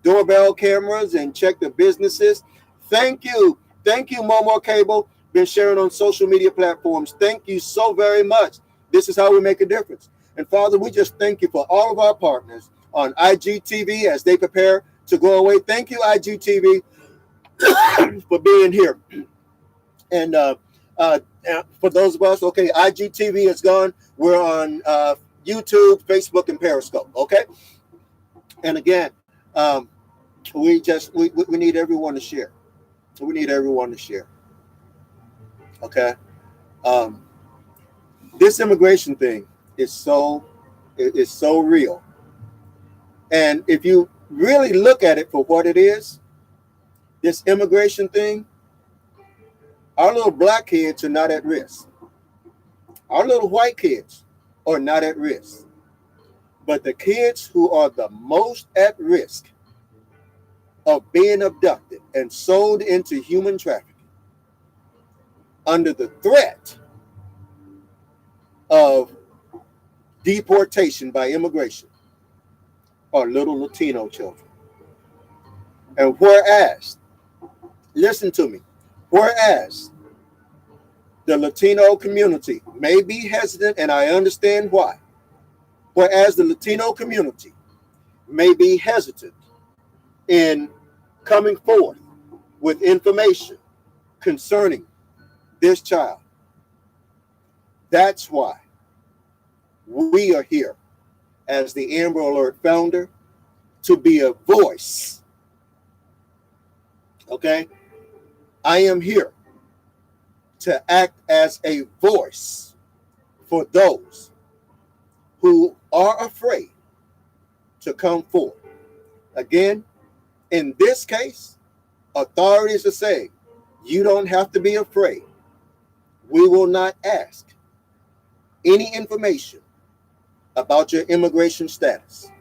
doorbell cameras and check their businesses. Thank you, Momo Cable. Been sharing on social media platforms. Thank you so very much. This is how we make a difference. And Father, we just thank you for all of our partners on IGTV as they prepare to go away. Thank you, IGTV, for being here. And for those of us, okay, IGTV is gone. We're on YouTube, Facebook, and Periscope. Okay. And again, we need everyone to share. We need everyone to share. Okay. This immigration thing is so real. And if you really look at it for what it is, this immigration thing, our little black kids are not at risk. Our little white kids are not at risk. But the kids who are the most at risk of being abducted and sold into human trafficking under the threat of deportation by immigration are little Latino children. And whereas, listen to me, whereas the Latino community may be hesitant, and I understand why, whereas the Latino community may be hesitant in coming forth with information concerning this child, that's why we are here as the Amber Alert founder to be a voice. Okay? I am here to act as a voice for those who are afraid to come forward. Again, in this case, authorities are saying, you don't have to be afraid. We will not ask any information about your immigration status.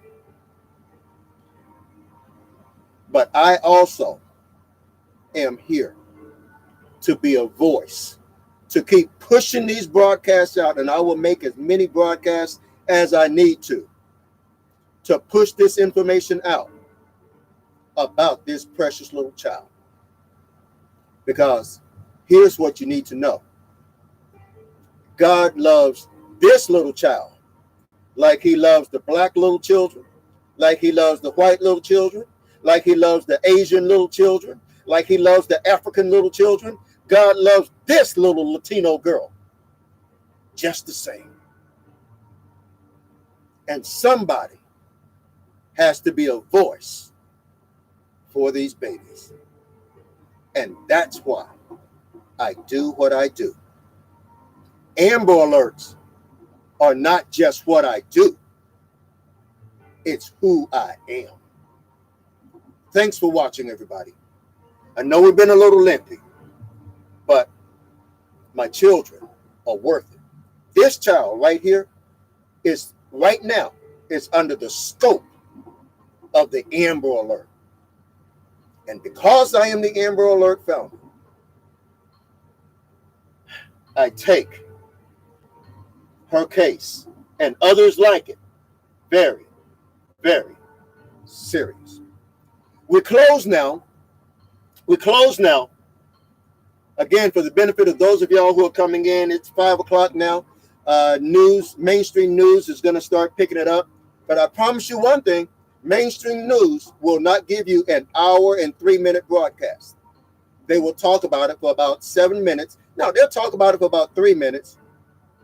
But I also am here to be a voice, to keep pushing these broadcasts out, and I will make as many broadcasts as I need to push this information out about this precious little child. Because here's what you need to know. God loves this little child like he loves the black little children, like he loves the white little children, like he loves the Asian little children, like he loves the African little children. God loves this little Latino girl just the same. And somebody has to be a voice for these babies. And that's why I do what I do. Amber Alerts are not just what I do. It's who I am. Thanks for watching, everybody. I know we've been a little lengthy, but my children are worth it. This child right here is right now is under the scope of the Amber Alert. And because I am the Amber Alert founder, I take her case and others like it very, very serious. We close now. Again, for the benefit of those of y'all who are coming in, it's 5 o'clock now. Mainstream news is going to start picking it up. But I promise you one thing, mainstream news will not give you an hour and 3-minute broadcast. They will talk about it for about 7 minutes. No, they'll talk about it for about 3 minutes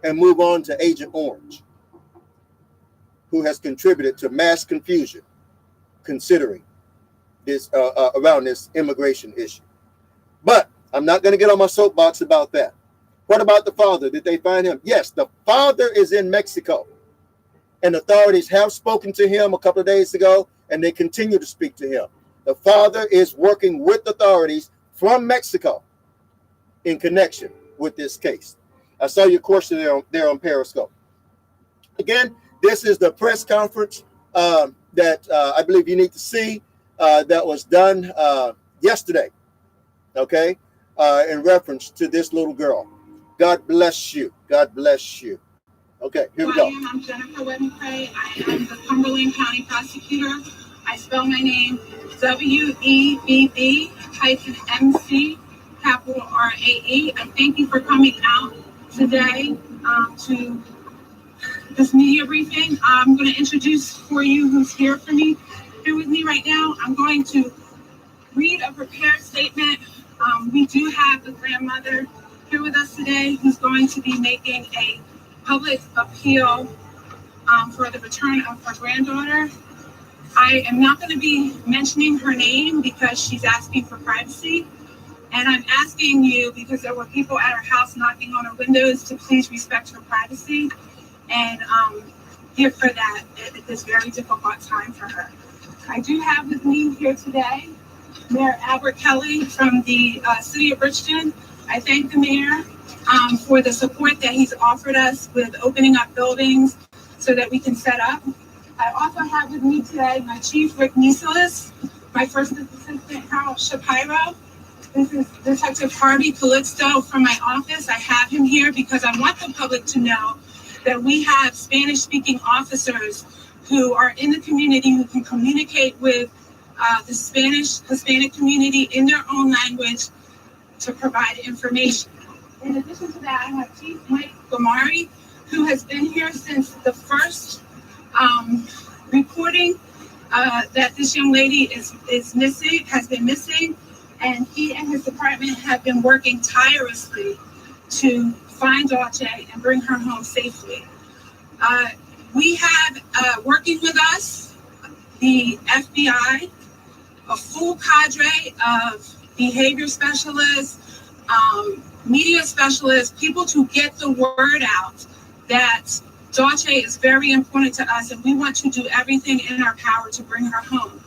and move on to Agent Orange, who has contributed to mass confusion considering this around this immigration issue. But I'm not going to get on my soapbox about that. What about the father? Did they find him? Yes, the father is in Mexico. And authorities have spoken to him a couple of days ago, and they continue to speak to him. The father is working with authorities from Mexico in connection with this case. I saw your question there on Periscope. Again, this is the press conference that I believe you need to see that was done yesterday, okay, in reference to this little girl. God bless you. God bless you. Okay, here we go. I'm Jennifer Weddenpray. I am the Cumberland County Prosecutor. I spell my name WEBB-MC, capital RAE. I thank you for coming out today to this media briefing. I'm going to introduce for you who's here with me right now. I'm going to read a prepared statement. We do have the grandmother here with us today who's going to be making a public appeal for the return of her granddaughter. I am not going to be mentioning her name because she's asking for privacy. And I'm asking you, because there were people at her house knocking on her windows, to please respect her privacy and give her that at this very difficult time for her. I do have with me here today Mayor Albert Kelly from the city of Richmond. I thank the mayor for the support that he's offered us with opening up buildings so that we can set up. I also have with me today my chief, Rick Nisolis, my first assistant, Harold Shapiro. This is Detective Harvey Calixto from my office. I have him here because I want the public to know that we have Spanish-speaking officers who are in the community who can communicate with the Hispanic community in their own language to provide information. In addition to that, I have Chief Mike Gamari, who has been here since the first reporting that this young lady is missing, has been missing, and he and his department have been working tirelessly to find Dolce and bring her home safely. We have working with us the FBI, a full cadre of behavior specialists, media specialists, people to get the word out that Dolce is very important to us and we want to do everything in our power to bring her home.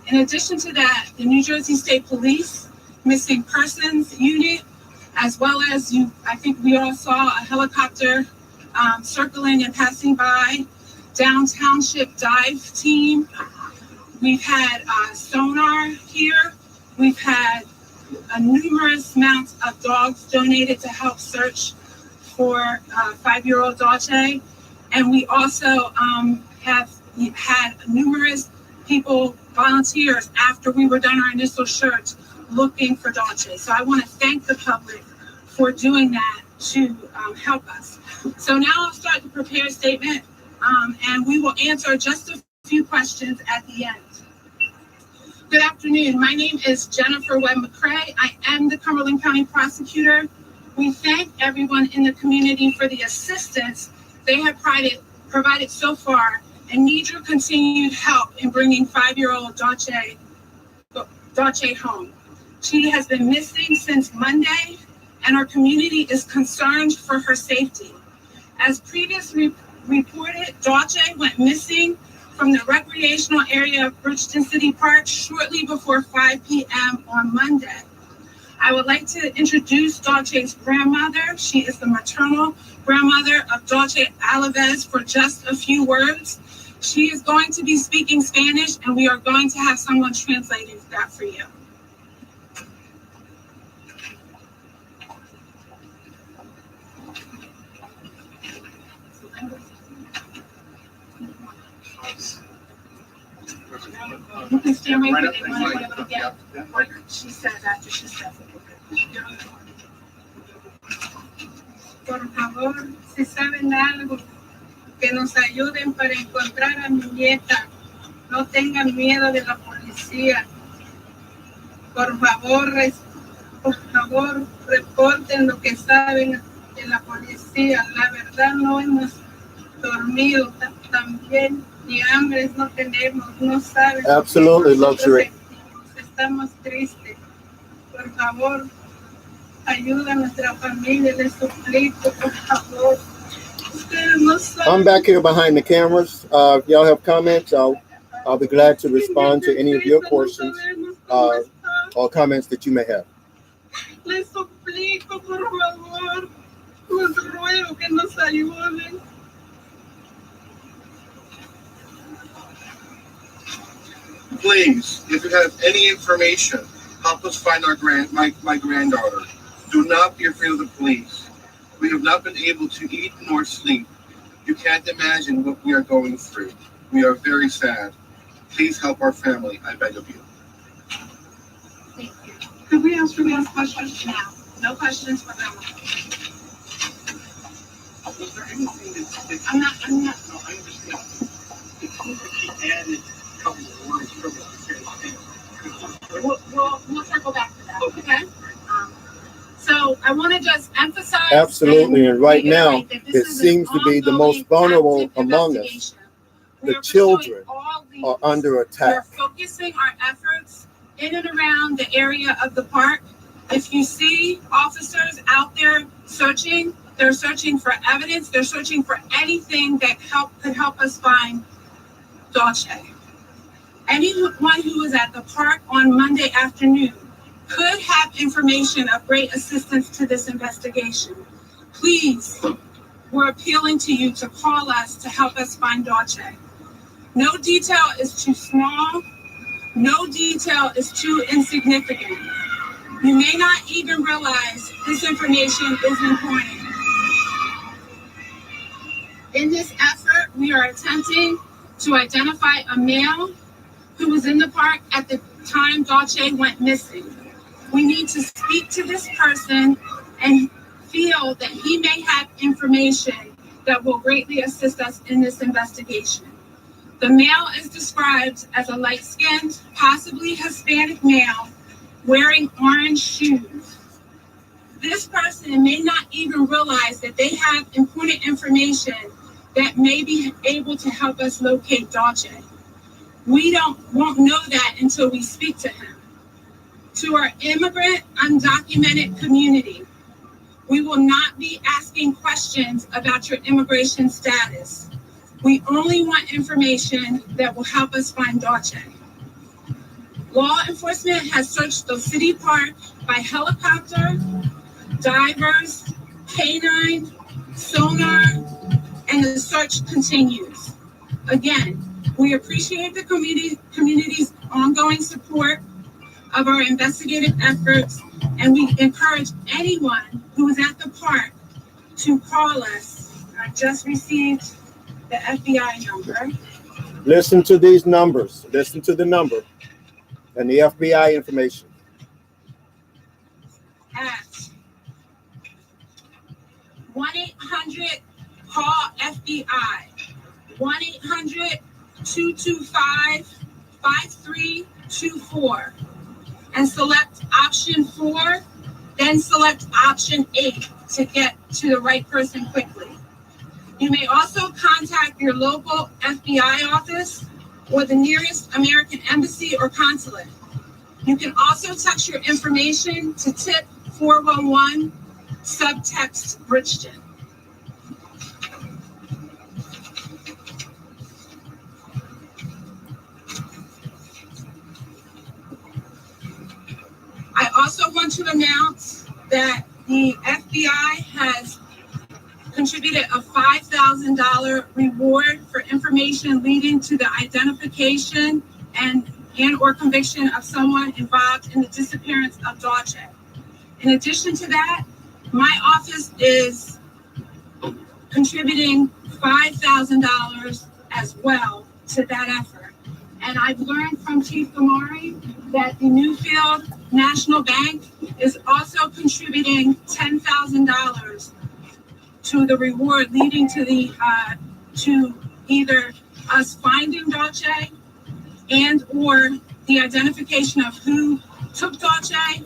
In addition to that, the New Jersey State Police Missing Persons Unit, as well as I think we all saw a helicopter circling and passing by, Downtownship dive team. We've had sonar here. We've had numerous amounts of dogs donated to help search for 5-year-old Dolce. And we also have had numerous people, volunteers, after we were done our initial search, looking for Dolce. So I want to thank the public for doing that to help us. So now I'll start to prepare a statement, and we will answer just a few questions at the end. Good afternoon. My name is Jennifer Webb McCray. I am the Cumberland County Prosecutor. We thank everyone in the community for the assistance they have provided so far and need your continued help in bringing 5-year-old Dolce home. She has been missing since Monday, and our community is concerned for her safety. As previously reported, Dolce went missing from the recreational area of Bridgeton City Park shortly before 5 p.m. on Monday. I would like to introduce Dolce's grandmother. She is the maternal grandmother of Dolce Alaves for just a few words. She is going to be speaking Spanish, and we are going to have someone translating that for you. You can stand right there. They want to get what she said after she said it. Por favor, si saben algo, que nos ayuden para encontrar a mi nieta. No tengan miedo de la policía. Por favor, reporten lo que saben de la policía. La verdad, no hemos dormido también. Ni hambre no tenemos, no saben. Absolutely, Luxury. Estamos tristes. Por favor, ayuda a nuestra familia, les suplico, por favor. Ustedes no saben. I'm back here behind the cameras. If y'all have comments, I'll be glad to respond to any of your questions or comments that you may have. Les suplico, por favor. Les ruego que nos ayuden. Please, if you have any information, help us find my granddaughter. Do not be afraid of the police. We have not been able to eat nor sleep. You can't imagine what we are going through. We are very sad. Please help our family, I beg of you. Thank you. Could we ask for last questions? Now, no questions for them. Was there anything that I'm not. no, I understand. It seems that she added a couple of words from We'll circle back to that. Okay. So I want to just emphasize. Absolutely, and right now, reiterate that this it is seems an to be the most ongoing, vulnerable active among us. investigation. We The are pursuing children all these. are under We're attack. focusing our efforts in and around the area of the park. If you see officers out there searching, they're searching for evidence. They're searching for anything that could help us find Dolce. Anyone who was at the park on Monday afternoon could have information of great assistance to this investigation. Please, we're appealing to you to call us to help us find Dolce. No detail is too small. No detail is too insignificant. You may not even realize this information is important. In this effort, we are attempting to identify a male who was in the park at the time Dolce went missing. We need to speak to this person and feel that he may have information that will greatly assist us in this investigation. The male is described as a light-skinned, possibly Hispanic male wearing orange shoes. This person may not even realize that they have important information that may be able to help us locate Dolce. We won't know that until we speak to him. To our immigrant, undocumented community, we will not be asking questions about your immigration status. We only want information that will help us find Dolce. Law enforcement has searched the city park by helicopter, divers, canine, sonar, and the search continues. Again, we appreciate the community's ongoing support of our investigative efforts, and we encourage anyone who is at the park to call us. I just received the FBI number. Listen to these numbers. Listen to the number and the FBI information. At 1-800-CALL FBI, 1-800-225-5324, and select option 4, then select option 8 to get to the right person quickly. You may also contact your local FBI office or the nearest American embassy or consulate. You can also text your information to tip 411, subtext Bridgeton. I also want to announce that the FBI has contributed a $5,000 reward for information leading to the identification and or conviction of someone involved in the disappearance of Dolce. In addition to that, my office is contributing $5,000 as well to that effort. And I've learned from Chief Gamari that the Newfield National Bank is also contributing $10,000 to the reward leading to the to either us finding Dolce and or the identification of who took Dolce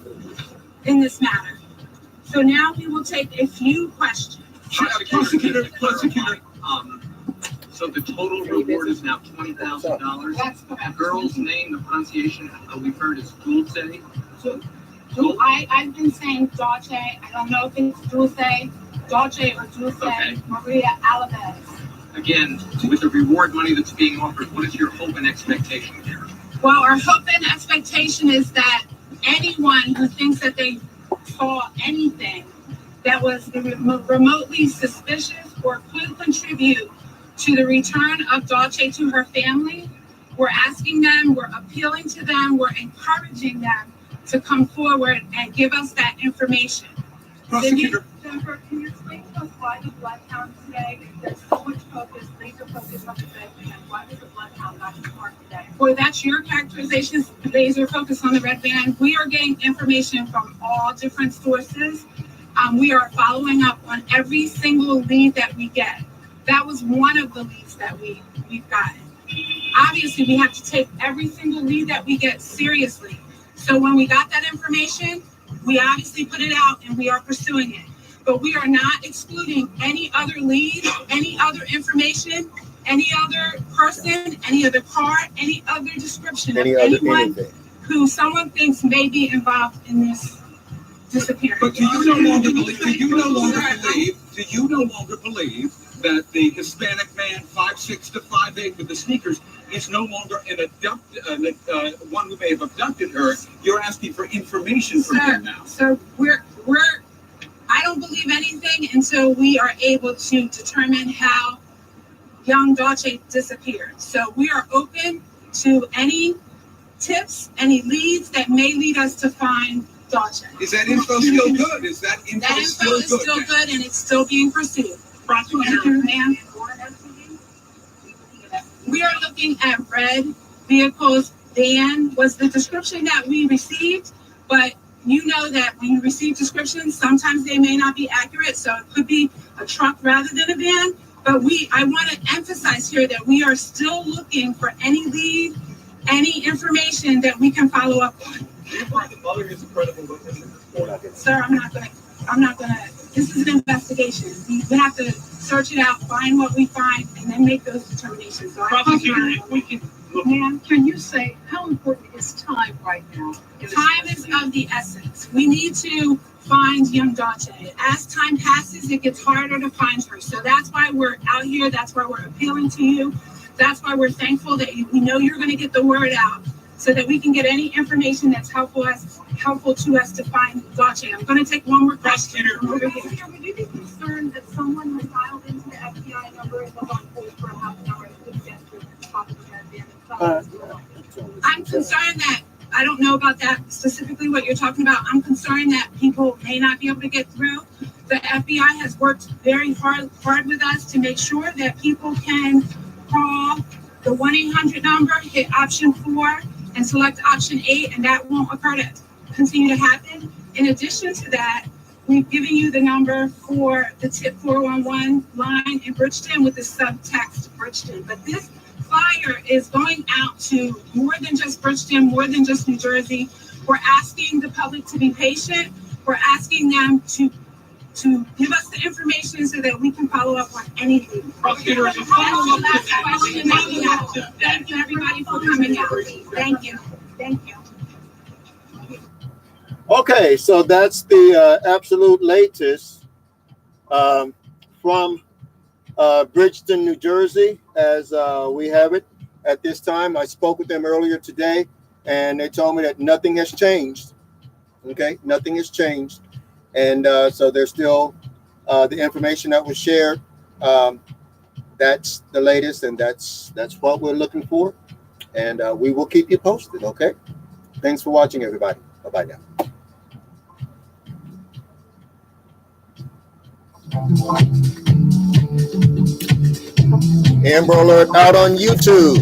in this matter. So now we will take a few questions. Prosecutor, So the total reward is now $20,000. That's The correct. girl's name, the pronunciation we've heard is Dulce. I've been saying Dolce. I don't know if it's Dolce or Dulce Okay. Maria Alaves. Again, with the reward money that's being offered, what is your hope and expectation here? Well, our hope and expectation is that anyone who thinks that they saw anything that was remotely suspicious or could contribute to the return of Dolce to her family, we're asking them, we're appealing to them, we're encouraging them to come forward and give us that information. prosecutor, Jennifer, can you explain to us why the Bloodhound today, there's so much focus, laser focus on the red van? Why was the Bloodhound not in the park today? Well, that's your characterization, laser focus on the red van. We are getting information from all different sources. We are following up on every single lead that we get. That was one of the leads that we've gotten. Obviously, we have to take every single lead that we get seriously. So when we got that information, we obviously put it out and we are pursuing it. But we are not excluding any other lead, any other information, any other person, any other car, any other description of anyone anything. who someone thinks may be involved in this disappearance. but do you no longer believe that the Hispanic man 5'6" to 5'8" with the sneakers is no longer one who may have abducted her? You're asking for information from him now. So I don't believe believe anything until we are able to determine how young Dolce disappeared. So we are open to any tips, any leads that may lead us to find Dolce. Is that info still good? Is that info, That info is still good and it's still being pursued. Prosecutor, Ma'am, we are looking at red vehicles. Van was the description that we received, but you know that when you receive descriptions, sometimes they may not be accurate. So it could be a truck rather than a van. But I want to emphasize here that we are still looking for any lead, any information that we can follow up on. The mother is a credible witness in this court. Sir, I'm not gonna, this is an investigation. We have to search it out, find what we find, and then make those determinations. So prosecutor, if we can look. Ma'am, can you say how important is time right now? Time is of the essence. We need to find young Dolce. As time passes, it gets harder to find her. So that's why we're out here. That's why we're appealing to you. That's why we're thankful that we know you're going to get the word out so that we can get any information that's helpful to us to find Dolce. I'm going to take one more question. Would you be concerned that someone was dialed into the FBI number and was on hold for a half an hour and couldn't get through the top of the van? I'm concerned that, I don't know about that specifically what you're talking about. I'm concerned that people may not be able to get through. The FBI has worked very hard with us to make sure that people can call the 1-800 number, hit option 4 and select option 8, and that won't occur to continue to happen. In addition to that, we've given you the number for the tip 411 line in Bridgeton with the subtext Bridgeton. But this flyer is going out to more than just Bridgeton, more than just New Jersey. We're asking the public to be patient. We're asking them to give us the information so that we can follow up on anything. Prosecutor, as a follow-up to that. Thank you, everybody, for coming out. Thank you. Thank you. Okay, so that's the absolute latest from Bridgeton, New Jersey, as we have it at this time. I spoke with them earlier today, and they told me that nothing has changed. Okay, nothing has changed. And so there's still the information that was shared. That's the latest, and that's what we're looking for. And we will keep you posted, okay? Thanks for watching, everybody. Bye-bye now. Amber Alert out on YouTube.